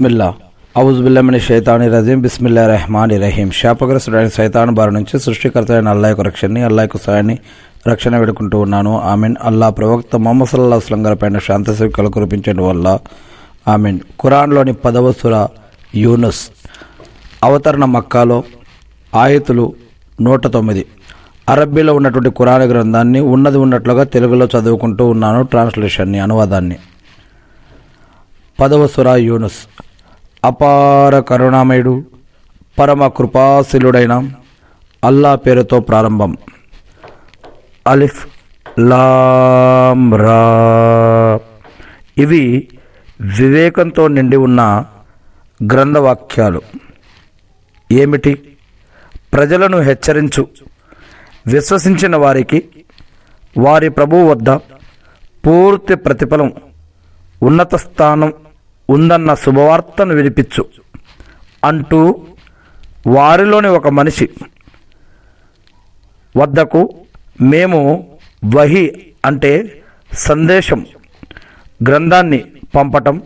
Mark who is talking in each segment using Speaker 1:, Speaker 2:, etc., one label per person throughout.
Speaker 1: బిస్మిల్లా ఔజుబిల్లాహి మినష్ షైతానిర్ రజీం బిస్మిల్లాహిర్ రహమానిర్ రహీం. శాపగ్రస్తుడైన సైతాను బారి నుంచి సృష్టికర్త అయిన అల్లాహ్ యొక్క రక్షణని, అల్లాహ్ యొక్క సాయాన్ని, రక్షణ వేడుకుంటూ ఉన్నాను. ఆమీన్. అల్లాహ్ ప్రవక్త ముహమ్మద్ సల్లల్లాహు అలైహి వసల్లం గారిపైన శాంతి సేవకులు కురిపించడం వల్ల ఆమీన్. ఖురాన్లోని 10వ సూర యూనుస్ అవతరణ మక్కాలో ఆయతులు 109. అరబ్బీలో ఉన్నటువంటి ఖురాన్ గ్రంథాన్ని ఉన్నట్లుగా తెలుగులో చదువుకుంటూ ఉన్నాను. ట్రాన్స్లేషన్ని, అనువాదాన్ని. 10వ సూర యూనుస్. అపార కరుణామయుడు, పరమ కృపాశీలుడైన అల్లా పేరుతో ప్రారంభం. అలిఫ్ లామ్ రా. ఇవి వివేకంతో నిండి ఉన్న గ్రంథవాక్యాలు. ఏమిటి? ప్రజలను హెచ్చరించు, విశ్వసించిన వారికి వారి ప్రభువు వద్ద పూర్తి ప్రతిఫలం, ఉన్నత స్థానం ఉందన్న శుభవార్తను వినిపించు అంటూ వారిలోని ఒక మనిషి వద్దకు మేము వహీ అంటే సందేశం గ్రంథాన్ని పంపటం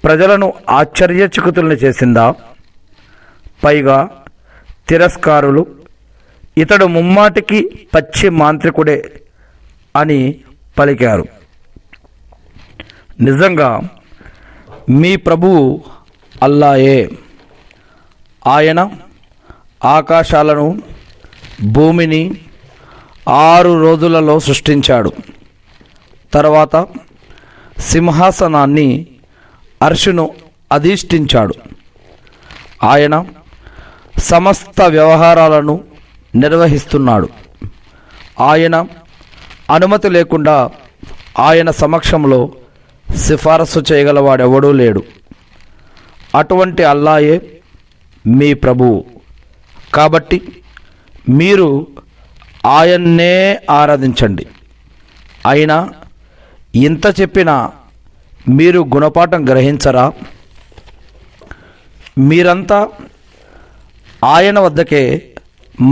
Speaker 1: ప్రజలను ఆశ్చర్యచకితుల్ని చేసిందా? పైగా తిరస్కారులు ఇతడు ముమ్మాటికి పచ్చి మాంత్రికుడే అని పలికారు. నిజంగా మీ ప్రభువు అల్లాయే. ఆయన ఆకాశాలను, భూమిని 6 రోజులలో సృష్టించాడు. తర్వాత సింహాసనాన్ని, అర్షును అధిష్ఠించాడు. ఆయన సమస్త వ్యవహారాలను నిర్వహిస్తున్నాడు. ఆయన అనుమతి లేకుండా ఆయన సమక్షంలో సిఫారసు చేయగలవాడెవడూ లేడు. అటువంటి అల్లాయే మీ ప్రభువు. కాబట్టి మీరు ఆయన్నే ఆరాధించండి. అయినా ఇంత చెప్పినా మీరు గుణపాఠం గ్రహించరా? మీరంతా ఆయన వద్దకే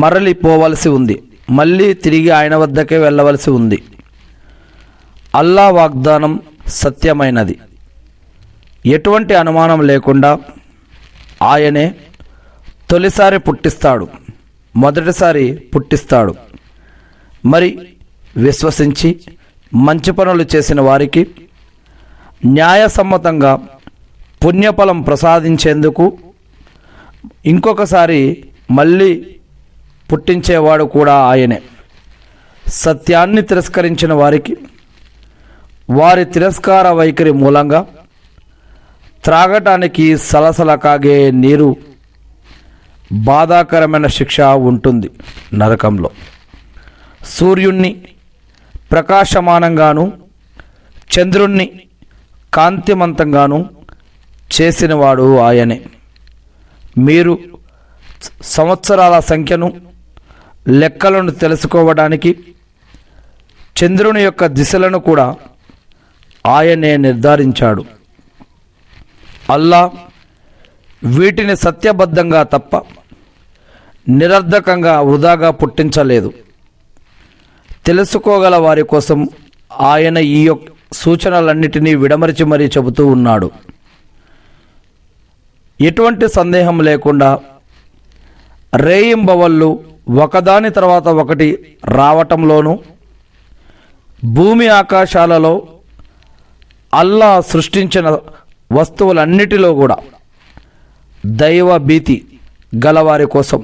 Speaker 1: మరలిపోవలసి ఉంది. మళ్ళీ తిరిగి ఆయన వద్దకే వెళ్ళవలసి ఉంది. అల్లా వాగ్దానం సత్యమైనది. ఎటువంటి అనుమానం లేకుండా ఆయనే తొలిసారి పుట్టిస్తాడు, మొదటిసారి పుట్టిస్తాడు. మరి విశ్వసించి మంచి పనులు చేసిన వారికి న్యాయసమ్మతంగా పుణ్యఫలం ప్రసాదించేందుకు ఇంకొకసారి మళ్ళీ పుట్టించేవాడు కూడా ఆయనే. సత్యాన్ని తిరస్కరించిన వారికి వారి తిరస్కార వైఖరి మూలంగా త్రాగటానికి సలసల కాగే నీరు, బాధాకరమైన శిక్ష ఉంటుంది నరకంలో. సూర్యుణ్ణి ప్రకాశమానంగాను, చంద్రుణ్ణి కాంతిమంతంగాను చేసినవాడు ఆయనే. మీరు సంవత్సరాల సంఖ్యను, లెక్కలను తెలుసుకోవడానికి చంద్రుని యొక్క దిశలను కూడా ఆయనే నిర్ధారించాడు. అల్లా వీటిని సత్యబద్ధంగా తప్ప నిరర్ధకంగా వృధాగా పుట్టించలేదు. తెలుసుకోగల వారి కోసం ఆయన ఈ సూచనలన్నిటినీ విడమరిచి మరీ చెబుతూ ఉన్నాడు. ఎటువంటి సందేహం లేకుండా రేయింబవళ్ళు ఒకదాని తర్వాత ఒకటి రావటంలోనూ, భూమి ఆకాశాలలో అల్లా సృష్టించిన వస్తువులన్నిటిలో కూడా దైవ భీతి గలవారి కోసం,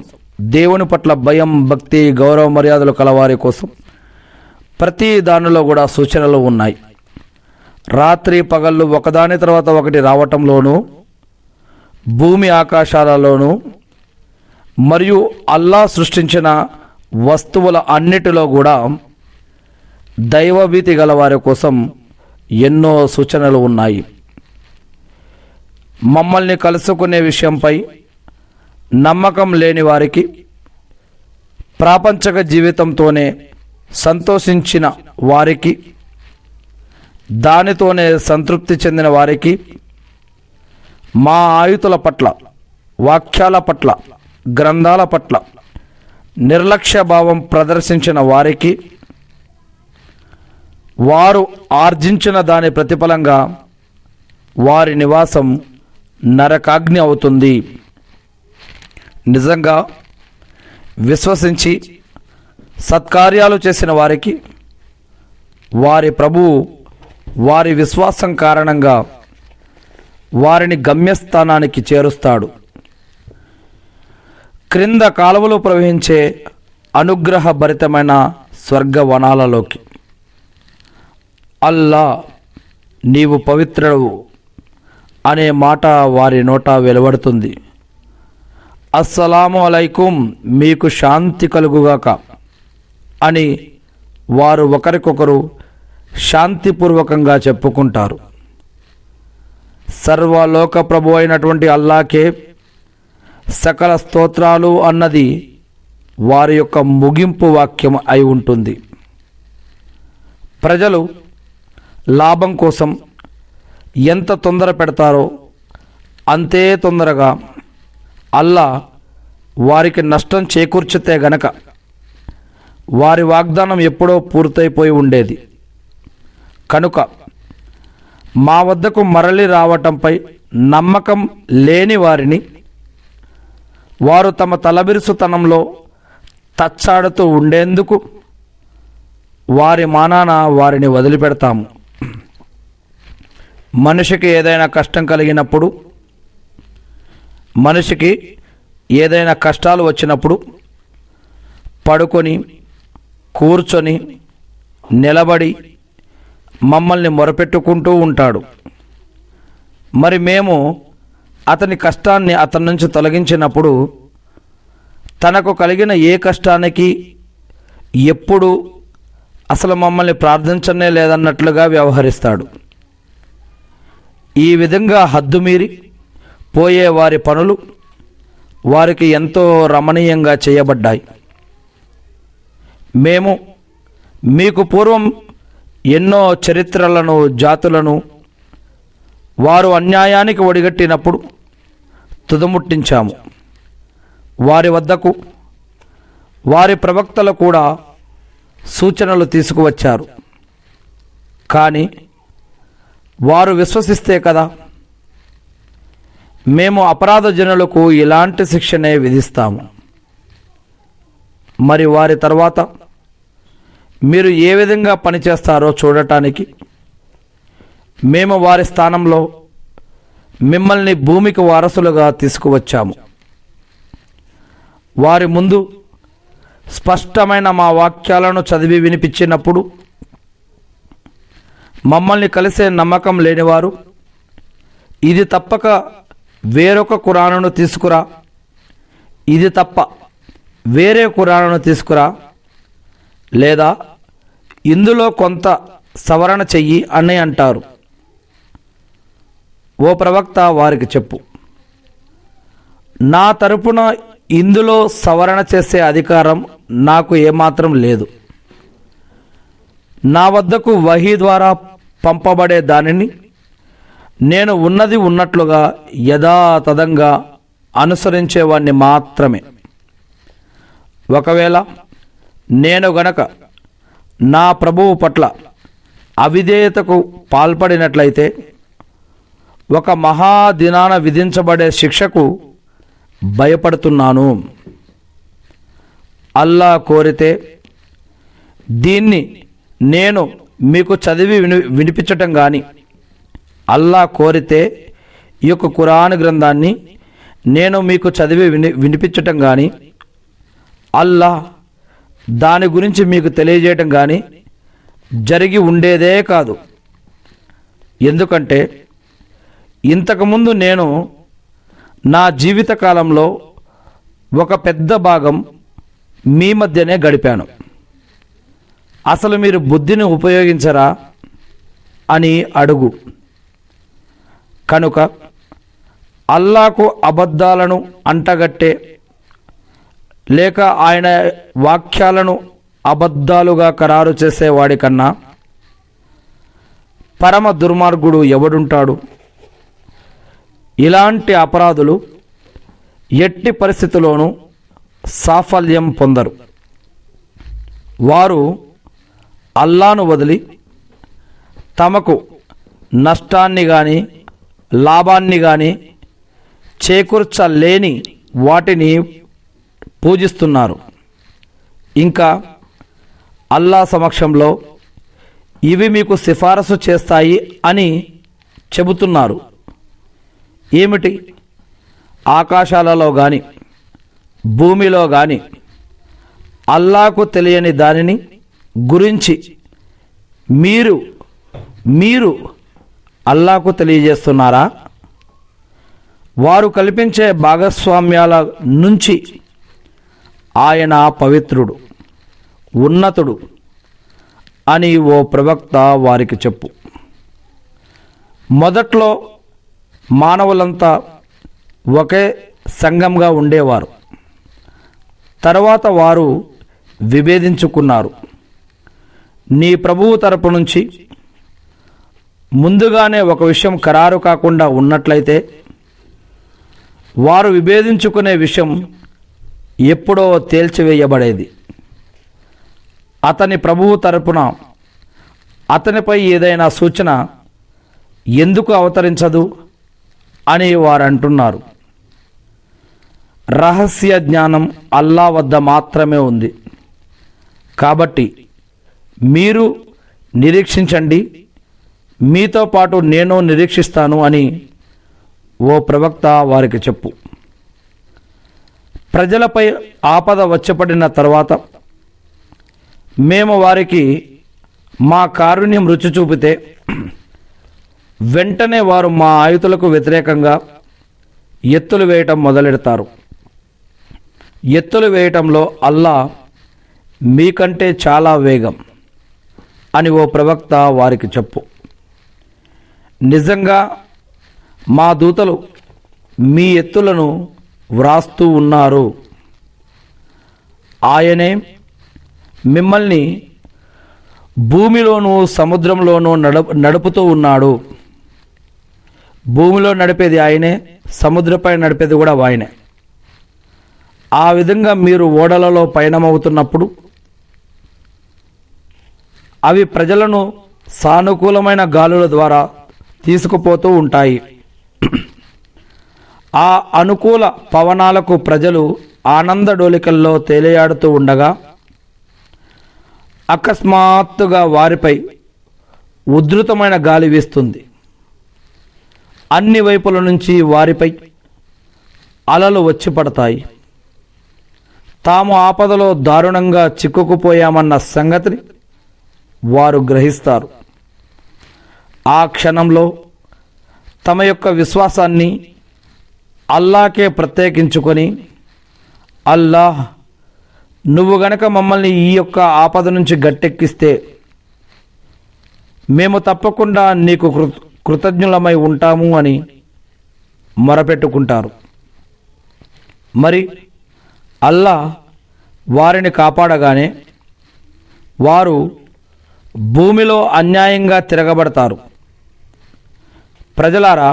Speaker 1: దేవుని పట్ల భయం, భక్తి, గౌరవ మర్యాదలు కలవారి కోసం ప్రతి దానిలో కూడా సూచనలు ఉన్నాయి. రాత్రి పగళ్ళు ఒకదాని తర్వాత ఒకటి రావటంలోనూ, భూమి ఆకాశాలలోనూ మరియు అల్లా సృష్టించిన వస్తువుల అన్నిటిలో కూడా దైవభీతి గలవారి కోసం ఎన్నో సూచనలు ఉన్నాయి. మమ్మల్ని కలుసుకునే విషయంపై నమ్మకం లేని వారికి, ప్రాపంచక జీవితంతోనే సంతోషించిన వారికి, దానితోనే సంతృప్తి చెందిన వారికి, మా ఆయుతుల పట్ల, వాక్యాల పట్ల, గ్రంథాల పట్ల నిర్లక్ష్య భావం ప్రదర్శించిన వారికి, వారు ఆర్జించిన దాని ప్రతిఫలంగా వారి నివాసం నరకాగ్ని అవుతుంది. నిజంగా విశ్వసించి సత్కార్యాలు చేసిన వారికి వారి ప్రభువు వారి విశ్వాసం కారణంగా వారిని గమ్యస్థానానికి చేరుస్తాడు. క్రింద కాలువలో ప్రవహించే అనుగ్రహభరితమైన స్వర్గవనాలలోకి. అల్లా, నీవు పవిత్రుడు అనే మాట వారి నోట వెలువడుతుంది. అస్సలాము అలైకుం, మీకు శాంతి కలుగుగాక అని వారు ఒకరికొకరు శాంతిపూర్వకంగా చెప్పుకుంటారు. సర్వలోక ప్రభు అయినటువంటి అల్లాకే సకల స్తోత్రాలు అన్నది వారి యొక్క ముగింపు వాక్యం అయి ఉంటుంది. ప్రజలు లాభం కోసం ఎంత తొందర పెడతారో అంతే తొందరగా అల్లా వారికి నష్టం చేకూర్చితే గనక వారి వాగ్దానం ఎప్పుడో పూర్తయిపోయి ఉండేది. కనుక మా వద్దకు మరలి రావటంపై నమ్మకం లేని వారిని వారు తమ తలబిరుసుతనంలో తచ్చాడుతూ ఉండేందుకు వారి మానాన వారిని వదిలిపెడతాము. మనిషికి ఏదైనా కష్టం కలిగినప్పుడు, మనిషికి ఏదైనా కష్టాలు వచ్చినప్పుడు పడుకొని, కూర్చొని, నిలబడి మమ్మల్ని మొరపెట్టుకుంటూ ఉంటాడు. మరి మేము అతని కష్టాన్ని అతని నుంచి తొలగించినప్పుడు తనకు కలిగిన ఏ కష్టానికి ఎప్పుడు అసలు మమ్మల్ని ప్రార్థించనే లేదన్నట్లుగా వ్యవహరిస్తాడు. ఈ విధంగా హద్దుమీరి పోయే వారి పనులు వారికి ఎంతో రమణీయంగా చేయబడ్డాయి. మేము మీకు పూర్వం ఎన్నో చరిత్రలను, జాతులను వారు అన్యాయానికి ఒడిగట్టినప్పుడు తుదముట్టించాము. వారి వద్దకు వారి ప్రవక్తలు కూడా సూచనలు తీసుకువచ్చారు. కానీ వారు విశ్వసిస్తే కదా మేము అపరాధ జనులకు ఇలాంటి శిక్షనే విధిస్తాము. మరి వారి తర్వాత మీరు ఏ విధంగా పనిచేస్తారో చూడటానికి మేము వారి స్థానంలో మిమ్మల్ని భూమికి వారసులుగా తీసుకువచ్చాము. వారి ముందు స్పష్టమైన మా వాక్యాలను చదివి వినిపించినప్పుడు మమ్మల్ని కలిసే నమ్మకం లేనివారు ఇది తప్పక వేరొక ఖురానును తీసుకురా, ఇది తప్ప వేరే ఖురానును తీసుకురా, లేదా ఇందులో కొంత సవరణ చెయ్యి అని అంటారు. ఓ ప్రవక్త, వారికి చెప్పు, నా తరపున ఇందులో సవరణ చేసే అధికారం నాకు ఏమాత్రం లేదు. నా వద్దకు వహీ ద్వారా పంపబడే దానిని నేను ఉన్నది ఉన్నట్లుగా యథాతథంగా అనుసరించేవాణ్ణి మాత్రమే. ఒకవేళ నేను గనక నా ప్రభువు పట్ల అవిధేయతకు పాల్పడినట్లయితే ఒక మహాదినాన విధించబడే శిక్షకు భయపడుతున్నాను. అల్లా కోరితే దీన్ని నేను మీకు చదివి వినిపించటం కానీ, అల్లా కోరితే ఈ యొక్క ఖురాన్ గ్రంథాన్ని నేను మీకు చదివి వినిపించటం కానీ, అల్లా దాని గురించి మీకు తెలియజేయటం కానీ జరిగి ఉండేదే కాదు. ఎందుకంటే ఇంతకుముందు నేను నా జీవితకాలంలో ఒక పెద్ద భాగం మీ మధ్యనే గడిపాను. అసలు మీరు బుద్ధిని ఉపయోగించరా అని అడుగు. కనుక అల్లాకు అబద్ధాలను అంటగట్టే లేక ఆయన వాక్యాలను అబద్ధాలుగా ఖరారు చేసేవాడి కన్నా పరమ దుర్మార్గుడు ఎవడుంటాడు? ఇలాంటి అపరాధులు ఎట్టి పరిస్థితుల్లోనూ సాఫల్యం పొందరు. వారు అల్లాను వదిలి తమకు నష్టాన్ని కానీ లాభాన్ని కానీ చేకూర్చలేని వాటిని పూజిస్తున్నారు. ఇంకా అల్లా సమక్షంలో ఇవి మీకు సిఫారసు చేస్తాయి అని చెబుతున్నారు. ఏమిటి? ఆకాశాలలో కానీ భూమిలో కానీ అల్లాకు తెలియని దానిని గురించి మీరు అల్లాకు తెలియజేస్తున్నారా? వారు కల్పించే భాగస్వామ్యాల నుంచి ఆయన పవిత్రుడు, ఉన్నతుడు అని ఓ ప్రవక్త వారికి చెప్పు. మొదట్లో మానవులంతా ఒకే సంఘంగా ఉండేవారు. తర్వాత వారు విభేదించుకున్నారు. నీ ప్రభువు తరపు నుంచి ముందుగానే ఒక విషయం ఖరారు కాకుండా ఉన్నట్లయితే వారు విభేదించుకునే విషయం ఎప్పుడో తేల్చివేయబడేది. అతని ప్రభువు తరపున అతనిపై ఏదైనా సూచన ఎందుకు అవతరించదు అని వారు అంటున్నారు. రహస్య జ్ఞానం అల్లా వద్ద మాత్రమే ఉంది. కాబట్టి మీరు నిరీక్షించండి, మీతో పాటు నేను నిరీక్షిస్తాను అని ఓ ప్రవక్త వారికి చెప్పు. ప్రజలపై ఆపద వచ్చపడిన తర్వాత మేము వారికి మా కారుణ్యం రుచి చూపితే వెంటనే వారు మా ఆయుధులకు వ్యతిరేకంగా ఎత్తులు వేయటం మొదలెడతారు. ఎత్తులు వేయటంలో అల్లా మీకంటే చాలా వేగం అని ఓ ప్రవక్త వారికి చెప్పు. నిజంగా మా దూతలు మీ ఎత్తులను వ్రాస్తూ ఉన్నారు. ఆయనే మిమ్మల్ని భూమిలోనూ సముద్రంలోనూ నడుపుతూ ఉన్నాడు. భూమిలో నడిపేది ఆయనే, సముద్రపై నడిపేది కూడా ఆయనే. ఆ విధంగా మీరు ఓడలలో పయనమవుతున్నప్పుడు అవి ప్రజలను సానుకూలమైన గాలుల ద్వారా తీసుకుపోతూ ఉంటాయి. ఆ అనుకూల పవనాలకు ప్రజలు ఆనందడోలికల్లో తేలియాడుతూ ఉండగా అకస్మాత్తుగా వారిపై ఉధృతమైన గాలి వీస్తుంది. అన్ని వైపుల నుంచి వారిపై అలలు వచ్చి పడతాయి. తాము ఆపదలో దారుణంగా చిక్కుకుపోయామన్న సంగతిని వారు గ్రహిస్తారు. ఆ క్షణంలో తమ యొక్క విశ్వాసాన్ని అల్లాకే ప్రత్యేకించుకొని, అల్లాహ్, నువ్వు గనక మమ్మల్ని ఈ యొక్క ఆపద నుంచి గట్టెక్కిస్తే మేము తప్పకుండా నీకు కృతజ్ఞులమై ఉంటాము అని మొరపెట్టుకుంటారు. మరి అల్లాహ్ వారిని కాపాడగానే వారు భూమిలో అన్యాయంగా తిరగబడతారు. ప్రజలారా,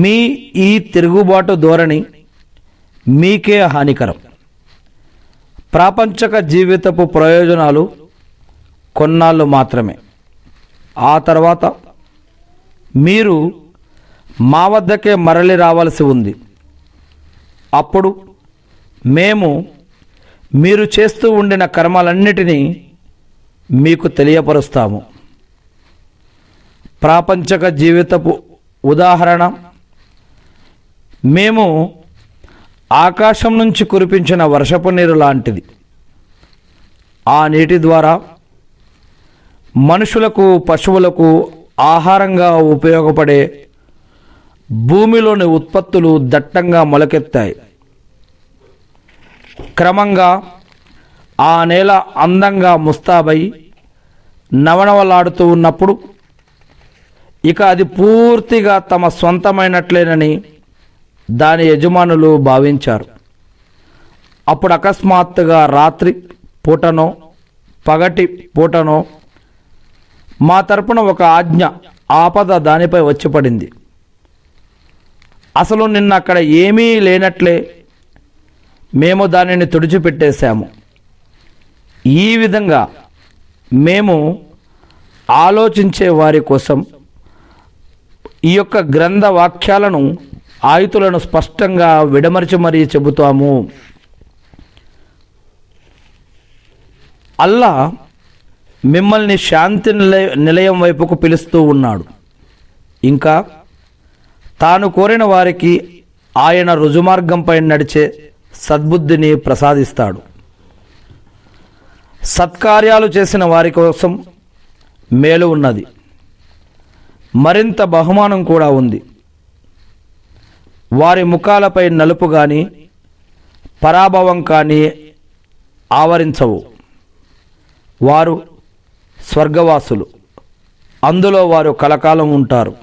Speaker 1: మీ ఈ తిరుగుబాటు ధోరణి మీకే హానికరం. ప్రాపంచక జీవితపు ప్రయోజనాలు కొన్నాళ్ళు మాత్రమే. ఆ తర్వాత మీరు మా వద్దకే మరలి రావాల్సి ఉంది. అప్పుడు మేము మీరు చేస్తూ ఉండిన కర్మలన్నిటినీ మీకు తెలియపరుస్తాము. ప్రాపంచక జీవితపు ఉదాహరణ, మేము ఆకాశం నుంచి కురిపించిన వర్షపు నీరు లాంటిది. ఆ నీటి ద్వారా మనుషులకు, పశువులకు ఆహారంగా ఉపయోగపడే భూమిలోని ఉత్పత్తులు దట్టంగా మొలకెత్తాయి. క్రమంగా ఆ నేల అందంగా ముస్తాబై నవనవలాడుతూ ఉన్నప్పుడు ఇక అది పూర్తిగా తమ సొంతమైనట్లేనని దాని యజమానులు భావించారు. అప్పుడు అకస్మాత్తుగా రాత్రి పూటనో పగటి పూటనో మా తరపున ఒక ఆజ్ఞ, ఆపద దానిపై వచ్చి పడింది. అసలు నిన్న అక్కడ ఏమీ లేనట్లే మేము దానిని తుడిచిపెట్టేశాము. ఈ విధంగా మేము ఆలోచించే వారి కోసం ఈ యొక్క గ్రంథ వాక్యాలను ఆయుతులను స్పష్టంగా విడమర్చి మరీ చెబుతాము. అల్లా మిమ్మల్ని శాంతి నిలయం వైపుకు పిలుస్తూ ఉన్నాడు. ఇంకా తాను కోరిన వారికి ఆయన రుజుమార్గంపై నడిచే సద్బుద్ధిని ప్రసాదిస్తాడు. సత్కార్యాలు చేసిన వారి కోసం మేలు ఉన్నది, మరింత బహుమానం కూడా ఉంది. వారి ముఖాలపై నలుపు కానీ పరాభవం కానీ ఆవరించవు. వారు స్వర్గవాసులు, అందులో వారు కలకాలం ఉంటారు.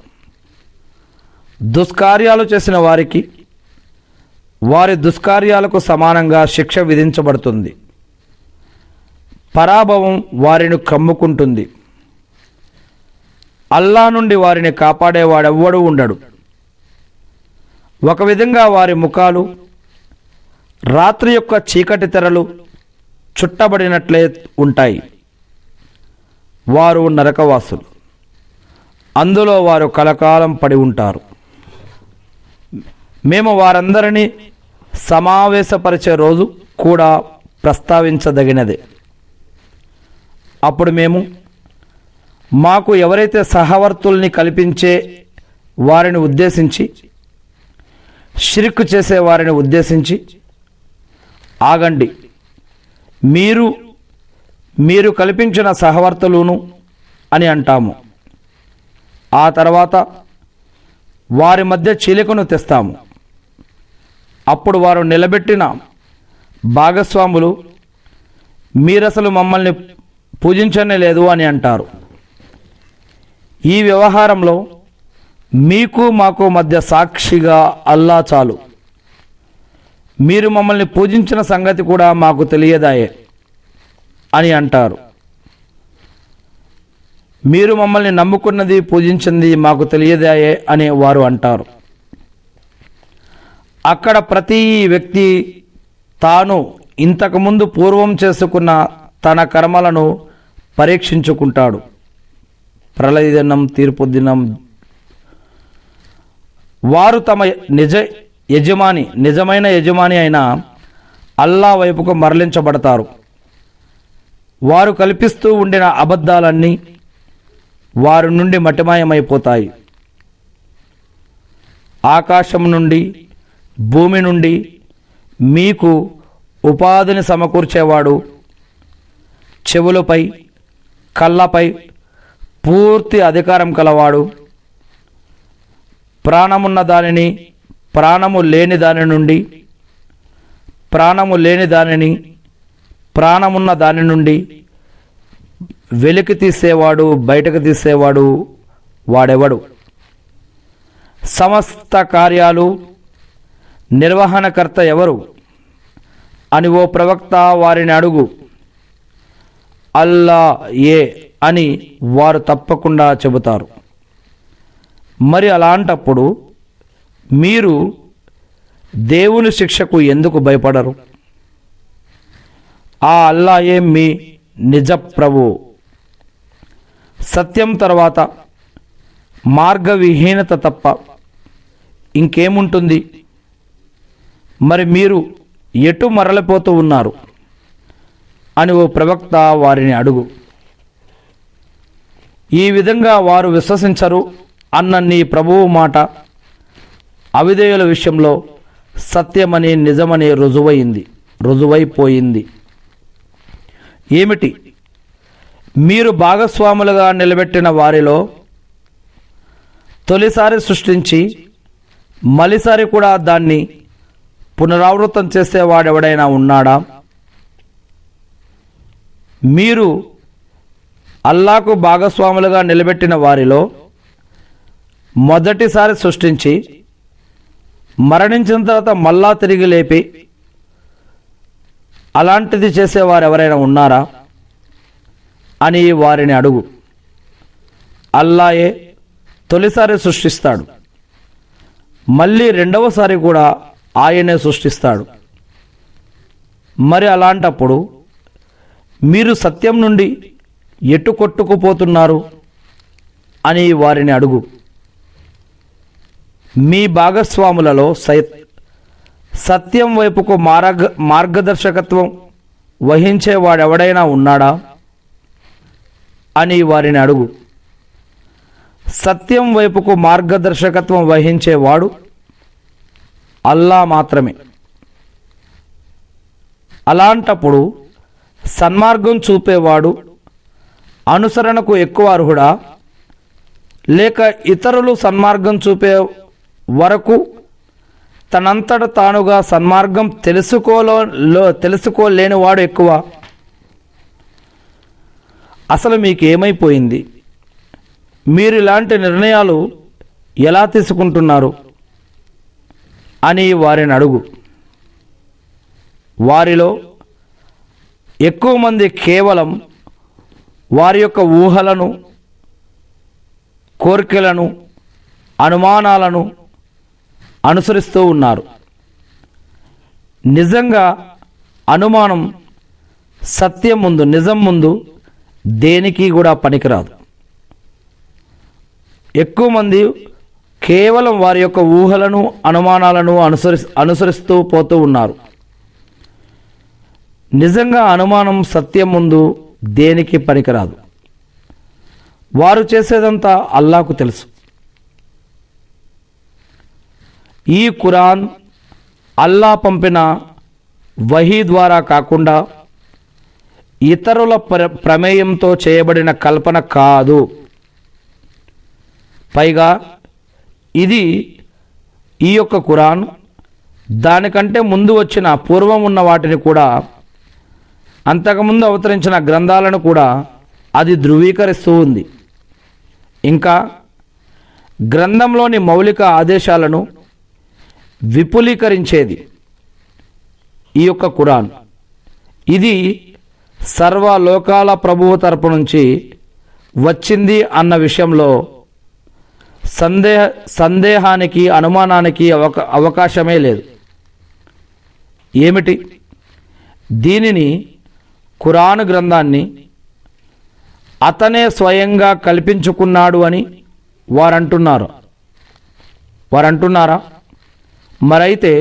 Speaker 1: దుష్కార్యాలు చేసిన వారికి వారి దుష్కార్యాలకు సమానంగా శిక్ష విధించబడుతుంది. పరాభవం వారిని కమ్ముకుంటుంది. అల్లా నుండి వారిని కాపాడేవాడెవ్వడూ ఉండడు. ఒక విధంగా వారి ముఖాలు రాత్రి యొక్క చీకటి తెరలు చుట్టబడినట్లే ఉంటాయి. వారు నరకవాసులు, అందులో వారు కలకాలం పడి ఉంటారు. మేము వారందరినీ సమావేశపరిచే రోజు కూడా ప్రస్తావించదగినదే. అప్పుడు మేము మాకు ఎవరైతే సహవర్తుల్ని కల్పించే వారిని ఉద్దేశించి, షిర్క్ చేసే వారిని ఉద్దేశించి, ఆగండి, మీరు కల్పించిన సహవర్తులును అని అంటాము. ఆ తర్వాత వారి మధ్య చీలికను తెస్తాము. అప్పుడు వారు నిలబెట్టిన భాగస్వాములు మీరసలు మమ్మల్ని పూజించనే లేదు అని అంటారు. ఈ వ్యవహారంలో మీకు మాకు మధ్య సాక్షిగా అల్లా చాలు. మీరు మమ్మల్ని పూజించిన సంగతి కూడా మాకు తెలియదాయే అని అంటారు. మీరు మమ్మల్ని నమ్ముకున్నది పూజించింది మాకు తెలియదాయే అని వారు అంటారు. అక్కడ ప్రతి వ్యక్తి తాను ఇంతకుముందు పూర్వం చేసుకున్న తన కర్మలను పరీక్షించుకుంటాడు. ప్రళయ దినం, తీర్పు దినం వారు తమ నిజమైన యజమాని అయిన అల్లా వైపుకు మరలించబడతారు. వారు కల్పిస్తూ ఉండిన అబద్ధాలన్నీ వారి నుండి మటిమాయమైపోతాయి. ఆకాశం నుండి భూమి నుండి మీకు ఉపాధిని సమకూర్చేవాడు, చెవులపై కళ్ళపై పూర్తి అధికారం కలవాడు, ప్రాణమున్న దానిని ప్రాణము లేని దాని నుండి, ప్రాణము లేని దానిని ప్రాణమున్న దాని నుండి వెలికి తీసేవాడు, బయటకు తీసేవాడు వాడెవడు? సమస్త కార్యాలు నిర్వహణకర్త ఎవరు అని ఓ ప్రవక్త వారిని అడుగు. అల్లా ఏ అని వారు తప్పకుండా చెబుతారు. మరి అలాంటప్పుడు మీరు దేవుని శిక్షకు ఎందుకు భయపడరు? ఆ అల్లాయే మీ నిజ ప్రభువు. సత్యం తర్వాత మార్గవిహీనత తప్ప ఇంకేముంటుంది? మరి మీరు ఎటు మరలిపోతూ ఉన్నారు అని ఓ ప్రవక్త వారిని అడుగు. ఈ విధంగా వారు విశ్వసించరు అన్న నీ ప్రభువు మాట అవిధేయుల విషయంలో సత్యమని నిజమని రుజువైపోయింది. ఏమిటి? మీరు భాగస్వాములుగా నిలబెట్టిన వారిలో తొలిసారి సృష్టించి మలిసారి కూడా దాన్ని పునరావృతం చేసేవాడెవడైనా ఉన్నాడా? మీరు అల్లాకు భాగస్వాములుగా నిలబెట్టిన వారిలో మొదటిసారి సృష్టించి మరణించిన తర్వాత మళ్ళా తిరిగి లేపి అలాంటిది చేసేవారు ఎవరైనా ఉన్నారా అని వారిని అడుగు. అల్లాయే తొలిసారి సృష్టిస్తాడు, మళ్ళీ రెండవసారి కూడా ఆయనే సృష్టిస్తాడు. మరి అలాంటప్పుడు మీరు సత్యం నుండి ఎటు కొట్టుకుపోతున్నారు అని వారిని అడుగు. మీ భాగస్వాములలో సత్యం వైపుకు మార్గదర్శకత్వం వహించేవాడెవడైనా ఉన్నాడా అని వారిని అడుగు. సత్యం వైపుకు మార్గదర్శకత్వం వహించేవాడు అల్లా మాత్రమే. అలాంటప్పుడు సన్మార్గం చూపేవాడు అనుసరణకు ఎక్కువ అర్హుడా, లేక ఇతరులు సన్మార్గం చూపే వరకు తనంతట తానుగా సన్మార్గం తెలుసుకోలేనివాడు ఎక్కువ? అసలు మీకేమైపోయింది? మీరు ఇలాంటి నిర్ణయాలు ఎలా తీసుకుంటున్నారు అని వారిని అడుగు. వారిలో ఎక్కువ మంది కేవలం వారి యొక్క ఊహలను, కోరికలను, అనుమానాలను అనుసరిస్తూ ఉన్నారు. నిజంగా అనుమానం సత్యం ముందు, నిజం ముందు దేనికి కూడా పనికిరాదు. ఎక్కువ మంది కేవలం వారి యొక్క ఊహలను, అనుమానాలను అనుసరిస్తూ పోతూ ఉన్నారు. నిజంగా అనుమానం సత్యం ముందు దేనికి పనికిరాదు. వారు చేసేదంతా అల్లాకు తెలుసు. ఈ ఖురాన్ అల్లా పంపిన వహీ ద్వారా కాకుండా ఇతరుల ప్రమేయంతో చేయబడిన కల్పన కాదు. పైగా ఇది ఈ యొక్క ఖురాన్ దానికంటే ముందు వచ్చిన పూర్వం ఉన్న వాటిని కూడా, అంతకుముందు అవతరించిన గ్రంథాలను కూడా అది ధృవీకరిస్తూ ఉంది. ఇంకా గ్రంథంలోని మౌలిక ఆదేశాలను విపులీకరించేది ఈ యొక్క ఖురాన్. ఇది సర్వలోకాల ప్రభువు తరపు నుంచి వచ్చింది అన్న విషయంలో సందేహానికి, అనుమానానికి అవకాశమే లేదు. ఏమిటి? దీనిని, ఖురాన్ గ్రంథాన్ని అతనే స్వయంగా కల్పించుకున్నాడు అని వారంటున్నారా? మరైతే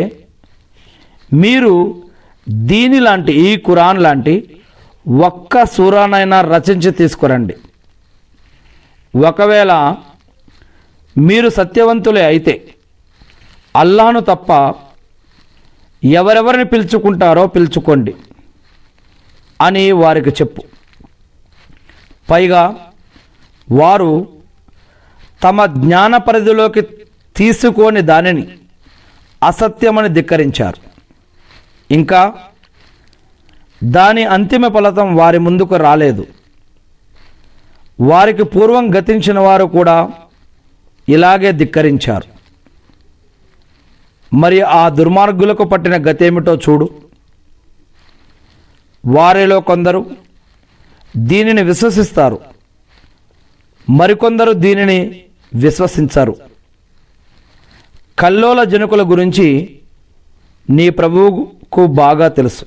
Speaker 1: మీరు దీనిలాంటి, ఈ ఖురాన్ లాంటి ఒక్క సూరానైనా రచించి తీసుకురండి. ఒకవేళ మీరు సత్యవంతులే అయితే అల్లాహ్ను తప్ప ఎవరెవరిని పిలుచుకుంటారో పిలుచుకోండి అని వారికి చెప్పు. పైగా వారు తమ జ్ఞాన పరిధిలోకి తీసుకోని దానిని అసత్యమని ధిక్కరించారు. ఇంకా దాని అంతిమ ఫలితం వారి ముందుకు రాలేదు. వారికి పూర్వం గతించిన వారు కూడా ఇలాగే ధిక్కరించారు. మరి ఆ దుర్మార్గులకు పట్టిన గతేమిటో చూడు. వారిలో కొందరు దీనిని విశ్వసిస్తారు, మరికొందరు దీనిని విశ్వసించరు. కల్లోల జనుకుల గురించి నీ ప్రభువుకు బాగా తెలుసు.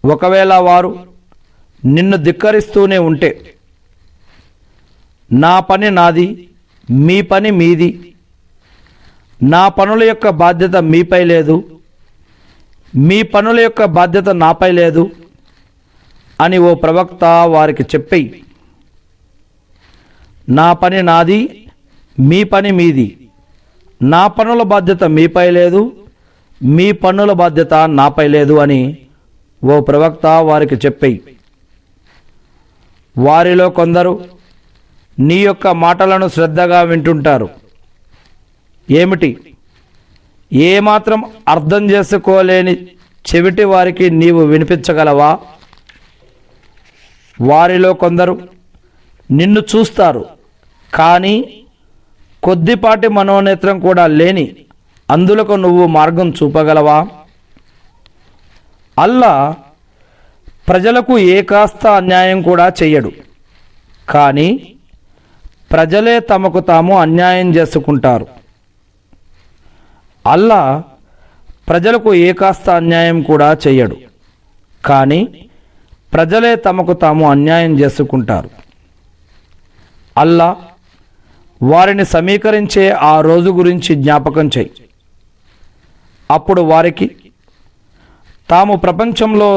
Speaker 1: ఒకవేళ వారు నిన్ను ధిక్కరిస్తూనే ఉంటే, నా పని నాది, మీ పని మీది, నా పనుల యొక్క బాధ్యత మీపై లేదు, మీ పనుల యొక్క బాధ్యత నాపై లేదు అని ఓ ప్రవక్త వారికి చెప్పి, నా పని నాది, మీ పని మీది, నా పనుల బాధ్యత మీపై లేదు, మీ పనుల బాధ్యత నాపై లేదు అని ఓ ప్రవక్త వారికి చెప్పి, వారిలో కొందరు నీ యొక్క మాటలను శ్రద్ధగా వింటుంటారు. ఏమిటి? ఏమాత్రం అర్థం చేసుకోలేని చెవిటి వారికి నీవు వినిపించగలవా? వారిలో కొందరు నిన్ను చూస్తారు, కానీ కొద్దిపాటి మనోనేత్రం కూడా లేని అందులకు నువ్వు మార్గం చూపగలవా? అల్లా ప్రజలకు ఏ కాస్త అన్యాయం కూడా చెయ్యడు, కానీ ప్రజలే తమకు తాము అన్యాయం చేసుకుంటారు. అల్లా ప్రజలకు ఏ కాస్త అన్యాయం కూడా చెయ్యడు, కానీ ప్రజలే తమకు తాము అన్యాయం చేసుకుంటారు. అల్లా వారిని సమీకరించే ఆ రోజు గురించి జ్ఞాపకం చేయి. అప్పుడు వారికి తాము ప్రపంచంలో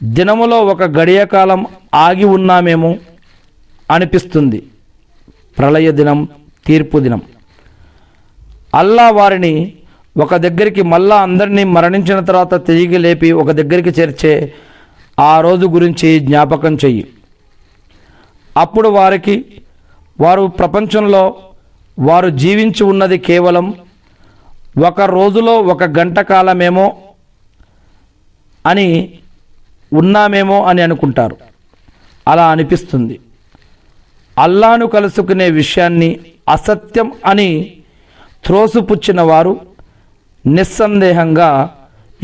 Speaker 1: దినములో ఒక గడియకాలం ఆగి ఉన్నామేమో అనిపిస్తుంది. ప్రళయ దినం, తీర్పు దినం. అల్లా వారిని ఒక దగ్గరికి, మళ్ళా అందరినీ మరణించిన తర్వాత తిరిగి లేపి ఒక దగ్గరికి చేర్చే ఆ రోజు గురించి జ్ఞాపకం చెయ్యి. అప్పుడు వారు ప్రపంచంలో వారు జీవించి ఉన్నది కేవలం ఒక రోజులో ఒక గంట కాలమేమో అని ఉన్నామేమో అని అనుకుంటారు. అలా అనిపిస్తుంది. అల్లాను కలుసుకునే విషయాన్ని అసత్యం అని త్రోసిపుచ్చిన వారు నిస్సందేహంగా,